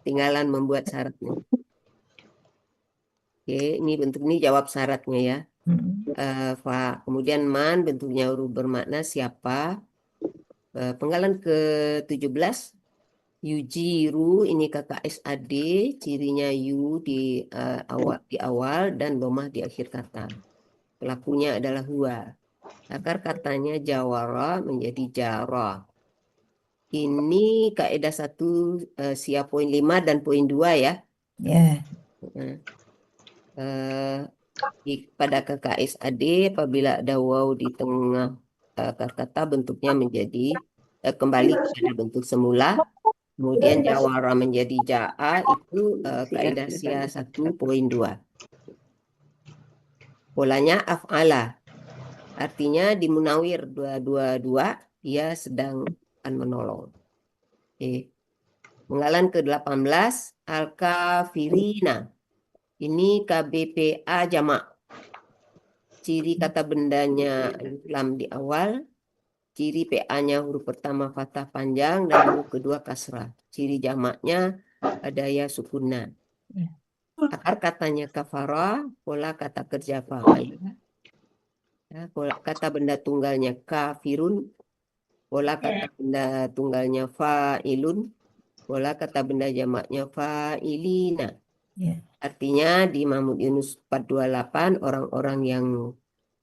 Tinggalan membuat syaratnya. Oke, ini bentuk ini jawab syaratnya ya. Fa. Kemudian man, bentuknya huruf bermakna siapa. Penggalan ke-17, yujiru, ini kata SAD, cirinya yu di awal dan domah di akhir kata. Pelakunya adalah huwa. Akar katanya jawara menjadi jara. Ini kaidah 1 siap poin 5 dan poin 2 ya. Ya. Pada KKSAD apabila ada waw di tengah kata bentuknya menjadi kembali kepada bentuk semula. Kemudian jawara menjadi ja'a, itu kaidah sia 1.2. Polanya af'ala. Artinya di munawir 222 dia sedang akan menolong. Penggalan ke-18, al-kafirina. Ini KBPA jamak. Ciri kata bendanya alif lam di awal. Ciri PA-nya huruf pertama fathah panjang dan huruf kedua kasrah. Ciri jamaknya ada ya sukunna. Akar katanya kafara, pola kata kerja fa'al. Pola kata benda tunggalnya kafirun, pola kata benda tunggalnya fa'ilun, pola kata benda jamaknya fa'ilina. Artinya di Muhammad Yunus 428 orang-orang yang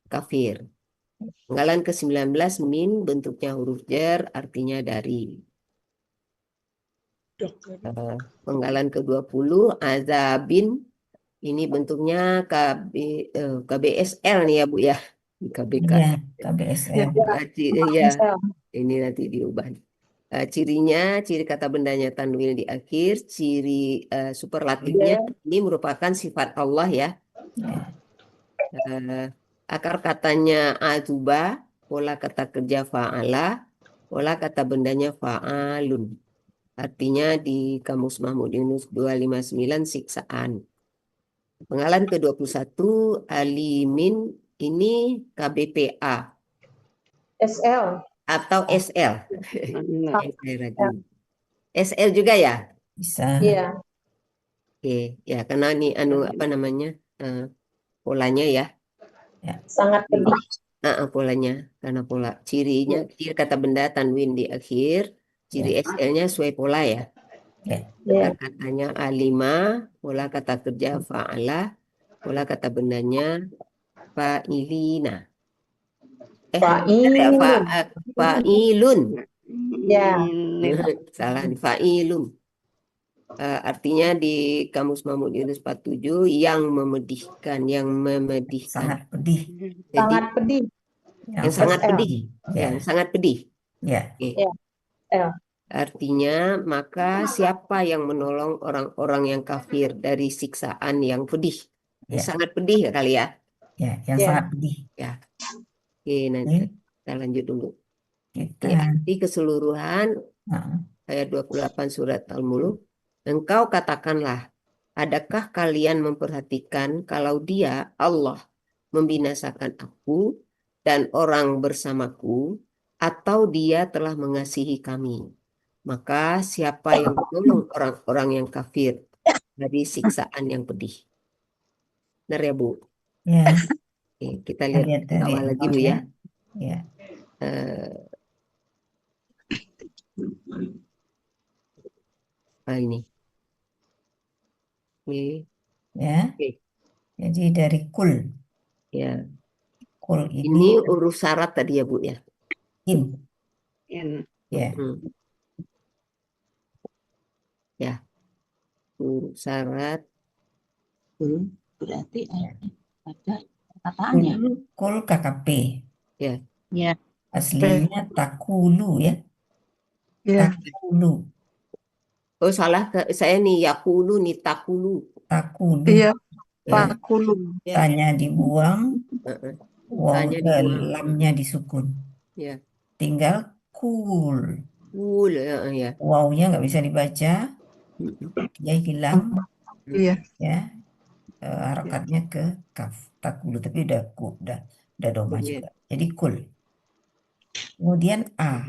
kafir. Penggalan ke-19, min, bentuknya huruf jar, artinya dari. Penggalan ke-20, azabin, ini bentuknya KBSL nih ya Bu ya. KBK. Iya, KBSL. Ya, ini nanti diubah. Cirinya, ciri kata bendanya tanwin di akhir, ciri superlatifnya ini merupakan sifat Allah ya. Ya. Akar katanya azuba, pola kata kerja fa'ala, pola kata bendanya fa'alun. Artinya di Kamus Mahmud Yunus 259 siksaan. Penggalan ke-21 alimin ini KBPA SL. atau SL. SL juga ya? Bisa. Iya. Oke, ya karena ini apa namanya? Polanya ya. Sangat pedih. Polanya karena pola cirinya ciri kata benda tanwin di akhir, ciri SL-nya sesuai pola ya. Akar katanya alima, pola kata kerja fa'ala, pola kata bendanya fa'ilina. Fa'ilun. Ya. Salah nih, fa'ilun. Artinya di Kamus Mahmud Yunus 47 yang memedihkan, yang memedihkan. Sangat pedih. Jadi, Sangat pedih. yang sangat SL. pedih. Yang sangat pedih. Ya. Oke. L. Artinya, maka siapa yang menolong orang-orang yang kafir dari siksaan yang pedih? Yang sangat pedih ya kali ya? Ya, yang sangat pedih. Ya. Oke, nanti kita lanjut dulu. Di keseluruhan ayat 28 surat Al-Mulk, engkau katakanlah, adakah kalian memperhatikan kalau dia, Allah, membinasakan aku dan orang bersamaku, atau dia telah mengasihi kami? Maka siapa yang menolong orang-orang yang kafir dari siksaan yang pedih? Benar ya, Bu? Ya. Oke, kita lihat dari awal lagi, Bu ya. Ya. Ini. Ya. Jadi dari kul. Ya. Kul ini uruf syarat tadi ya, Bu ya. In. Ya. Ya. Uruf syarat. Berarti ada kataannya. Kul KKP. Ya. Ya. Aslinya takulu ya. Takulu. Oh salah, saya nih yakulu nih takulu. Takulu. Iya, takulu. Tanya dibuang, Tanya dibuang. lamnya disukun. Ya. Tinggal kul. Kul ya. Wawnya nggak bisa dibaca, dia hilang. Iya. Ya, harakatnya ke kaf. Takulu, tapi udah doma juga. Jadi kul. Kemudian A.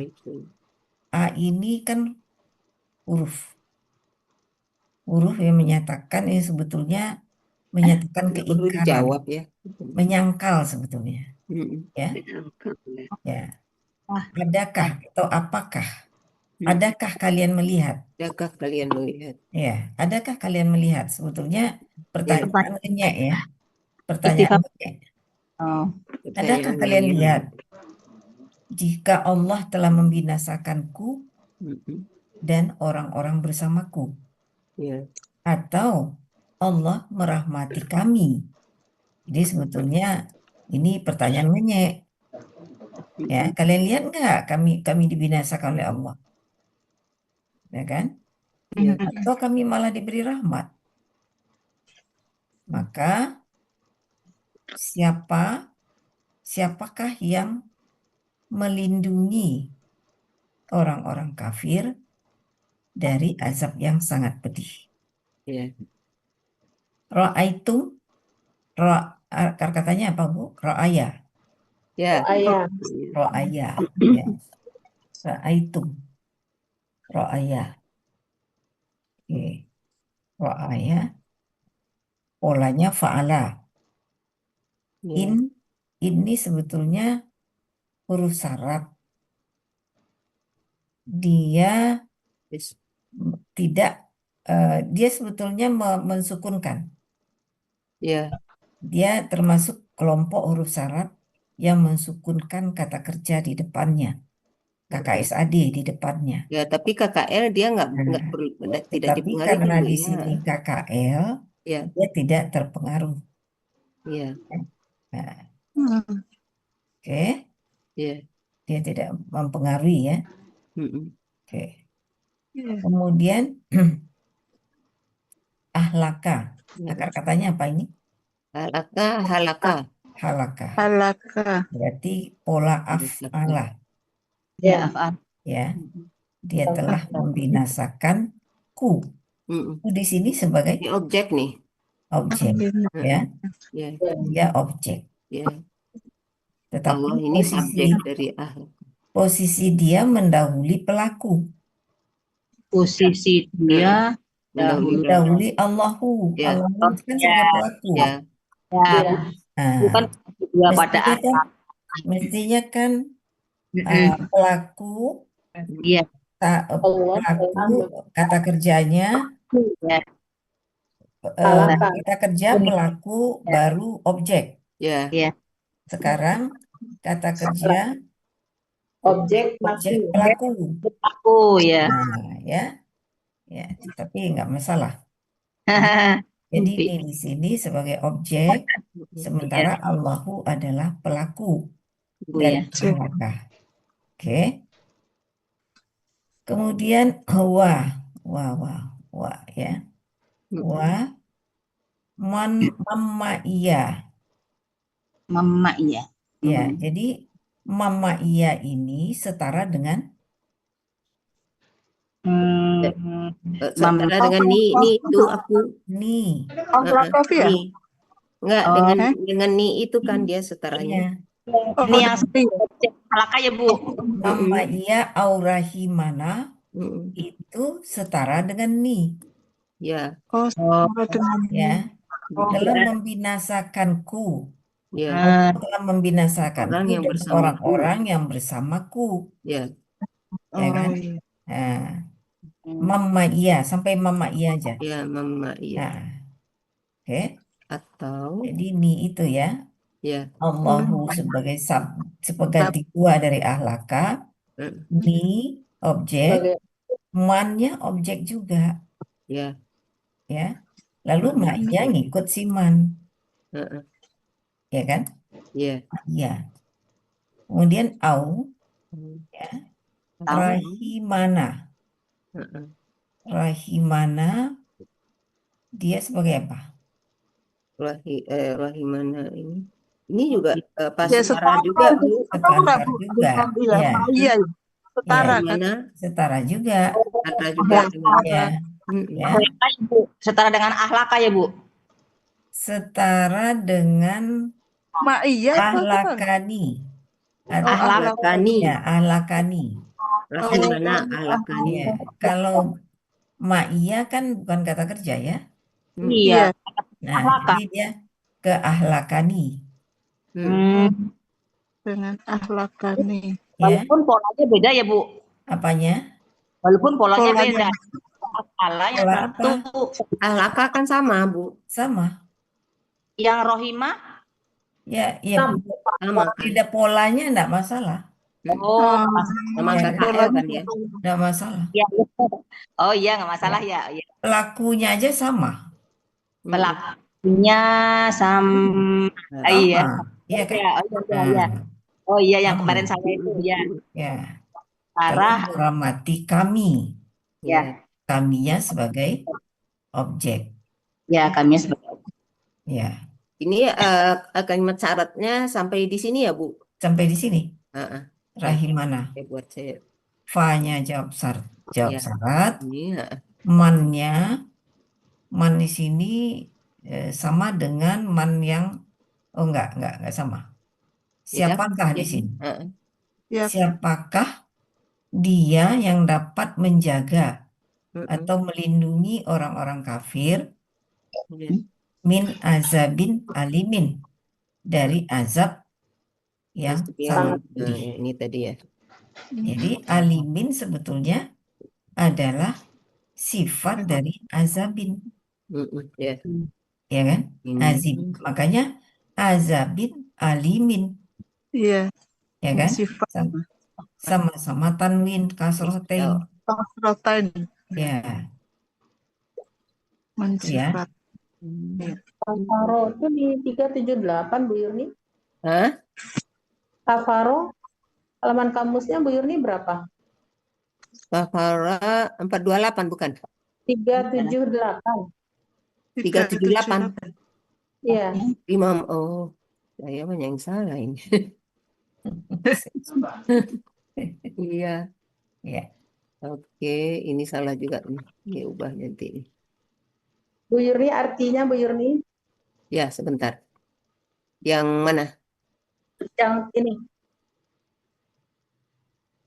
A ini kan huruf yang menyatakan ini sebetulnya menyatakan keingkaran, jawab ya, menyangkal sebetulnya. Ya. Adakah atau apakah? Adakah kalian melihat? Adakah kalian melihat? Ya, adakah kalian melihat? Sebetulnya pertanyaannya ya. Pertanyaannya. Adakah kalian lihat jika Allah telah membinasakanku dan orang-orang bersamaku? Atau Allah merahmati kami? Jadi sebetulnya ini pertanyaan menyek. Ya, kalian lihat nggak kami dibinasakan oleh Allah? Ya kan? Atau kami malah diberi rahmat? Maka siapakah yang melindungi orang-orang kafir dari azab yang sangat pedih? Ra'aitum, akar katanya apa, Bu? Ra'aya. Ra'aya. Ya. Ra'aitum. Ra'aya. Oke. Ra'aya. Polanya fa'ala. Ini sebetulnya huruf syarat. Dia tidak, dia sebetulnya mensukunkan. Dia termasuk kelompok huruf syarat yang mensukunkan kata kerja di depannya. KKSAD di depannya. Ya, tapi KKL dia nggak perlu, tidak Tapi dipengaruhi karena Bu, di sini KKL, dia tidak terpengaruh. Iya. Nah, Oke, Ya. dia tidak mempengaruhi ya. Oke. Kemudian ahlaka. Akar katanya apa ini? Halaka. Halaka. Berarti pola af'ala Ya, Afan. ya. Dia telah membinasakan ku. Ku di sini sebagai Ini objek nih. objek ya. Ya. Dia objek. Ya. Tetapi Allah ini subjek dari posisi dia mendahului pelaku. Posisi dia Mendahului Allahu. Ya. Allah kan sebagai pelaku. Ya. bukan dia pada Mestinya kan pelaku Iya. kata kerjanya Ya. kata kerja pelaku baru objek. Ya. Ya. Sekarang kata kerja Objek pelaku. Aku ya. Nah, ya. Tapi nggak masalah. Jadi ini di sini sebagai objek, sementara Allahu adalah pelaku dari halakah. Oke. Kemudian wa ya. Wa mamma iya. Mama iya. Ya, jadi mamma iya ini setara dengan setara dengan ni itu aku ni. Ni. Enggak, dengan ni itu kan dia setaranya. Ini yang halaka ya, Bu. Mamma iya aurahimana itu setara dengan ni. Ya. Ya. Telah membinasakanku. Ya. Telah membinasakanku dan orang-orang yang bersamaku. Ya. Ya kan? Nah, mamma iya sampai mamma iya aja. Ya, mamma iya. Nah, oke. Atau Jadi ni itu ya. Ya. Allahu sebagai sebagai dua dari ahlaka. Ni objek, mannya objek juga. Ya. Ya. Lalu maknya ngikut si man. Ya kan? Ya. Iya. Kemudian au ya. Rahimana. Rahimana dia sebagai apa? Rahimana ini. Ini juga setara juga, Bu. Setara juga. Ya. Setara kan? Setara juga. Setara juga dengan Ya. Setara dengan ahlaka ya, Bu. Setara dengan ahlakani. Ahlakani. Ya, ahlakani. Rahimana ahlakani. Ya. Kalau ma'iyah kan bukan kata kerja ya. Iya. Nah, jadi dia ke ahlakani. Dengan ahlakani. Walaupun polanya beda ya, Bu. Apanya? Walaupun polanya beda. Yang satu ahlaka kan sama, Bu. Sama. Yang rohimah? Ya, sama. Beda polanya enggak masalah. Sama KKL kan ya? Enggak masalah. Ya. Oh iya, nggak masalah ya. Pelakunya aja sama. Pelakunya sama. Iya. Iya kan? Iya. Oh iya, yang kemarin saya itu ya. Ya. Arah menghormati kami. Ya. Kaminya sebagai objek. Ya, kaminya sebagai objek. Ya. Ini kalimat syaratnya sampai di sini ya, Bu? Sampai di sini. Rahimana. Buat saya. Fa-nya jawab syarat. Man di sini sama dengan man yang enggak sama. Siapakah di sini? Siapakah dia yang dapat menjaga atau melindungi orang-orang kafir min azabin alimin, dari azab yang sangat pedih. Ini tadi ya. Jadi alimin sebetulnya adalah sifat dari azabin. Ya kan? Azib. Makanya azabin alimin. Iya. Ya kan? Sama-sama tanwin kasrotain. Ya. Mensifat. Taro itu di 378 Bu Yuni. Kafaro, halaman kamusnya Bu Yurni berapa? Kafara 428 bukan? 378. 378. Iya. Imam, oh, saya banyak yang salah ini. Iya, Ya, oke, ini salah juga nih. Ini ubah nanti nih. Bu Yurni artinya Bu Yurni Ya, sebentar. Yang mana? yang ini,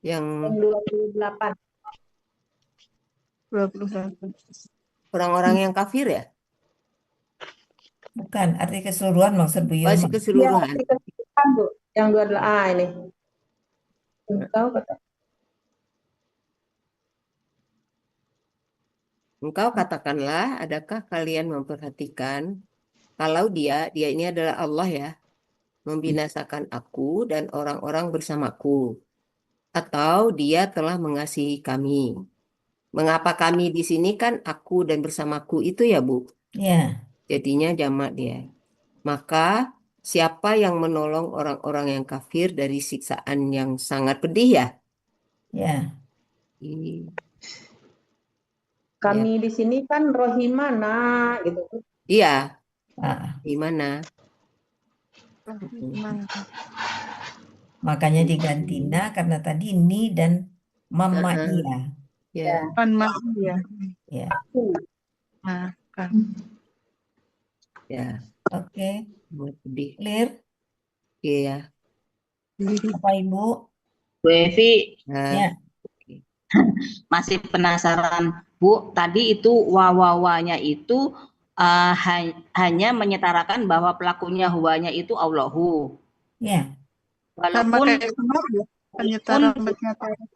Yang yang 28. 28. orang-orang yang kafir ya? bukan arti keseluruhan maksud Bu Masih Yulma. keseluruhan. Iya, kan Bu, yang 28 ini. Engkau kata Engkau katakanlah, adakah kalian memperhatikan kalau dia ini adalah Allah ya, membinasakan aku dan orang-orang bersamaku, atau dia telah mengasihi kami. Mengapa kami di sini kan aku dan bersamaku itu ya Bu? Ya, Jadinya jamak dia. Maka siapa yang menolong orang-orang yang kafir dari siksaan yang sangat pedih ya? ya. I- kami di sini kan rohimana gitu. Iya, Ah, gimana? makanya diganti na karena tadi ni dan mama Heeh. iya. Ya, Kan maaf ya. Ya, Nah, kan. ya, oke. sangat pedih. Clear? Iya. Apa Ibu? Bu Evi Nah, Ya, masih penasaran Bu, tadi itu wawawanya itu hanya menyetarakan bahwa pelakunya huwanya itu Allahu. ya, Sama Walaupun kayak kemarin ya, penyetaraan penyetaraan.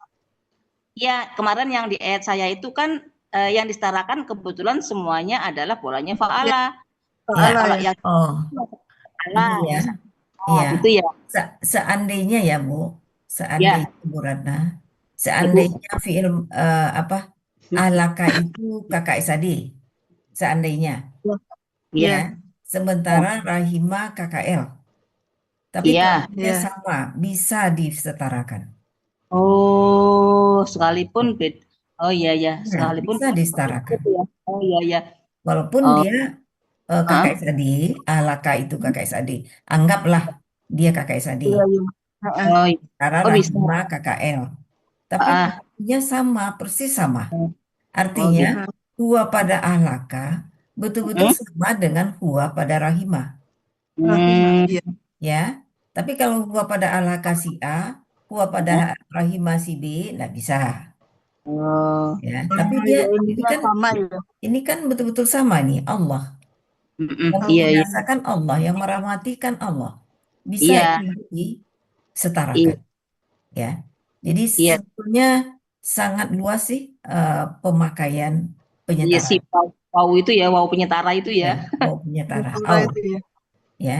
ya kemarin yang di ayat saya itu kan yang disetarakan kebetulan semuanya adalah polanya fa'ala. ya. Kalau ya. yang Oh, fa'ala ini ya. oh, Iya, itu ya. seandainya ya Bu, Ya, seandainya Bu Ratna, Ibu. seandainya fiil apa alaka itu kakak Isadi, seandainya Iya. ya, sementara rahima KKL, tapi Iya. kemudian Iya. sama bisa disetarakan. Oh, sekalipun bed. Oh iya ya, Ya, sekalipun bisa disetarakan. Oh iya ya. Walaupun Oh, dia kakak Isadi, alaka itu kakak Isadi, anggaplah dia kakak Isadi, Iya, iya. Heeh. oh, iya. sementara Oh bisa. rahima KKL. Tapi Ah, bentuknya sama, persis sama. oh Artinya, gitu. huwa pada ahlaka betul-betul Hmm? sama dengan huwa pada rahimah. Rahimah, Hmm. iya. Ya, tapi kalau huwa pada ahlaka si A, huwa pada rahimah si B, nggak bisa. Oh. Ya, tapi Oh, dia iya, intinya sama ya. ini kan betul-betul sama nih, Allah. Yang Iya, iya. membinasakan Allah, yang merahmatikan Allah. Bisa Iya, itu iya, disetarakan. Ya, jadi iya, sebetulnya sangat luas sih pemakaian iya si penyetaraan. Pau itu ya, wow penyetara itu Ya, ya. mau penyetara. Betul Au, itu ya. ya.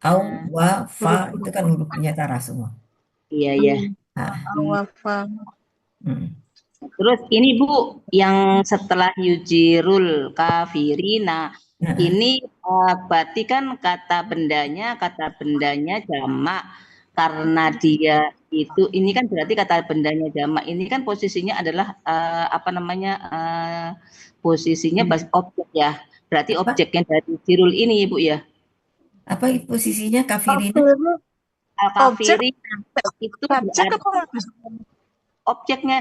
Au, Nah, wa, fa, Huruf itu kan huruf penyetara semua. iya, iya. Nah, awafah. Terus ini Bu, yang setelah yujirul kafirina, nah, ini berarti kan kata bendanya jamak karena dia itu ini kan berarti kata bendanya jamak ini kan posisinya adalah apa namanya posisinya objek ya. Berarti apa? objeknya dari jirul ini Bu ya. Apa posisinya kafirina? Objek, Kafirina itu subjek berarti apa? objeknya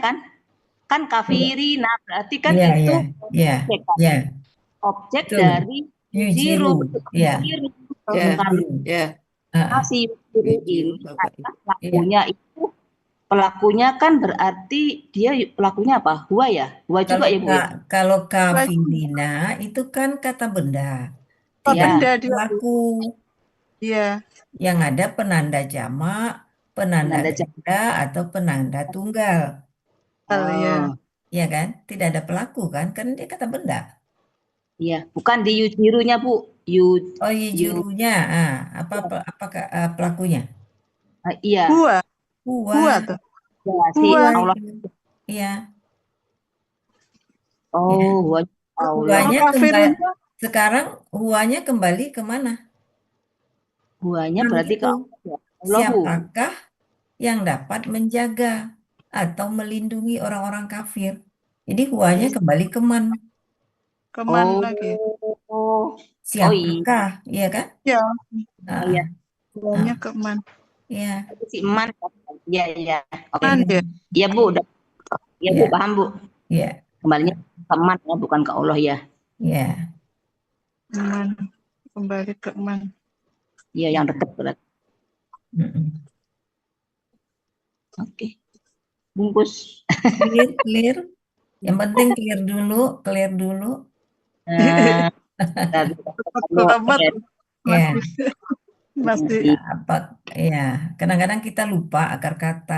kan kafirina berarti kan Iya, itu iya, iya, objek kan? iya, Objek betul. dari Yujiru, yujiru. ya, Yujiru. ya, yujiru. ya. Ah, Si yujiru Yujiru ini Bapak. adalah iya. pelakunya kan berarti dia pelakunya apa? Huwa ya? Huwa juga Kalau ya Bu ya? kalau kafirina itu kan kata benda, Oh, tidak Ya. benda ada dia. pelaku. Iya. Yang ada penanda jamak, penanda Penanda ganda, atau penanda tunggal. Ya. Oh, Ya kan? Tidak ada pelaku kan? Kan dia kata benda. iya. Bukan di yujirunya Bu. Oh, iya Yu, jurunya. Apa pelakunya? iya. Huwa. Huwa. Huwa tuh. Ya, si Huwa. Allah. itu. Iya. Oh, Ya. huwa Kalau Allah. Huwanya kafirnya, sekarang huwanya kembali kemana? Huwanya Kan berarti ke begitu. Allah ya? Allahu. siapakah yang dapat menjaga atau melindungi orang-orang kafir? Jadi huanya kembali ke man. Keman Oh, lagi. oh iya. Siapakah, iya kan? Ya, Ah, Oh iya. mulanya keman. iya, Si Man. Iya, iya. Oke. Man ya. Iya, Bu, udah. Iya, Bu, iya, paham, Bu. iya, Kembalinya ke Man ya, bukan ke Allah ya. iya. Man. Kembali ke man. Iya, yang dekat berarti. Mm-mm. Oke. Bungkus. Clear, clear. Yang penting clear dulu. Nah, Selamat Ya, masih ya, apa? Ya, kadang-kadang kita lupa akar kata,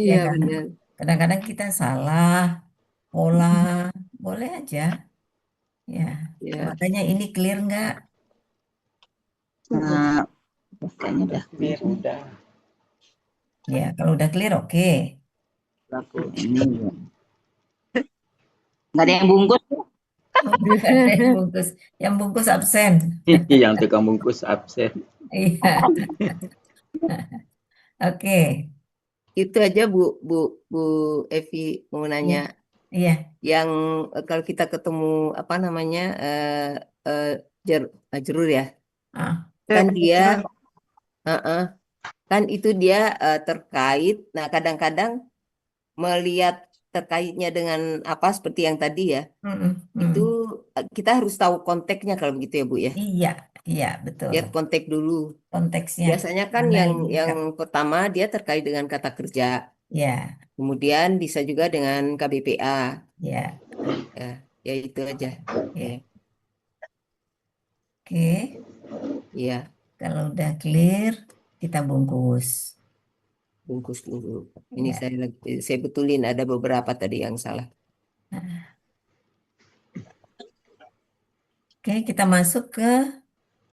ya Iya kan? benar. Kadang-kadang kita salah pola, boleh aja. Ya, Ya. makanya ini clear nggak? Nah, kayaknya udah Udah. Ya, kalau udah clear oke. laku ini. Nggak ada yang bungkus. Oh, nggak ada yang bungkus, yang bungkus absen. Yang tukang bungkus absen. Iya, oke. Itu aja Bu Bu Bu Evi mau nanya Iya, yang kalau kita ketemu apa namanya eh, jerur ya, ah, kan dia kan itu dia terkait. Nah, kadang-kadang melihat terkaitnya dengan apa seperti yang tadi ya, mm-mm, itu mm. kita harus tahu konteksnya kalau begitu ya Bu ya. Iya, iya betul. Lihat konteks dulu. Konteksnya Biasanya kan mana yang ini yang Kak? pertama dia terkait dengan kata kerja. Ya, Kemudian bisa juga dengan KBPA. ya, Ya, ya itu aja. Ya, ya. Oke, iya, kalau udah clear kita bungkus. bungkus dulu. Ini Ya. saya betulin ada beberapa tadi yang salah. Oke, kita masuk ke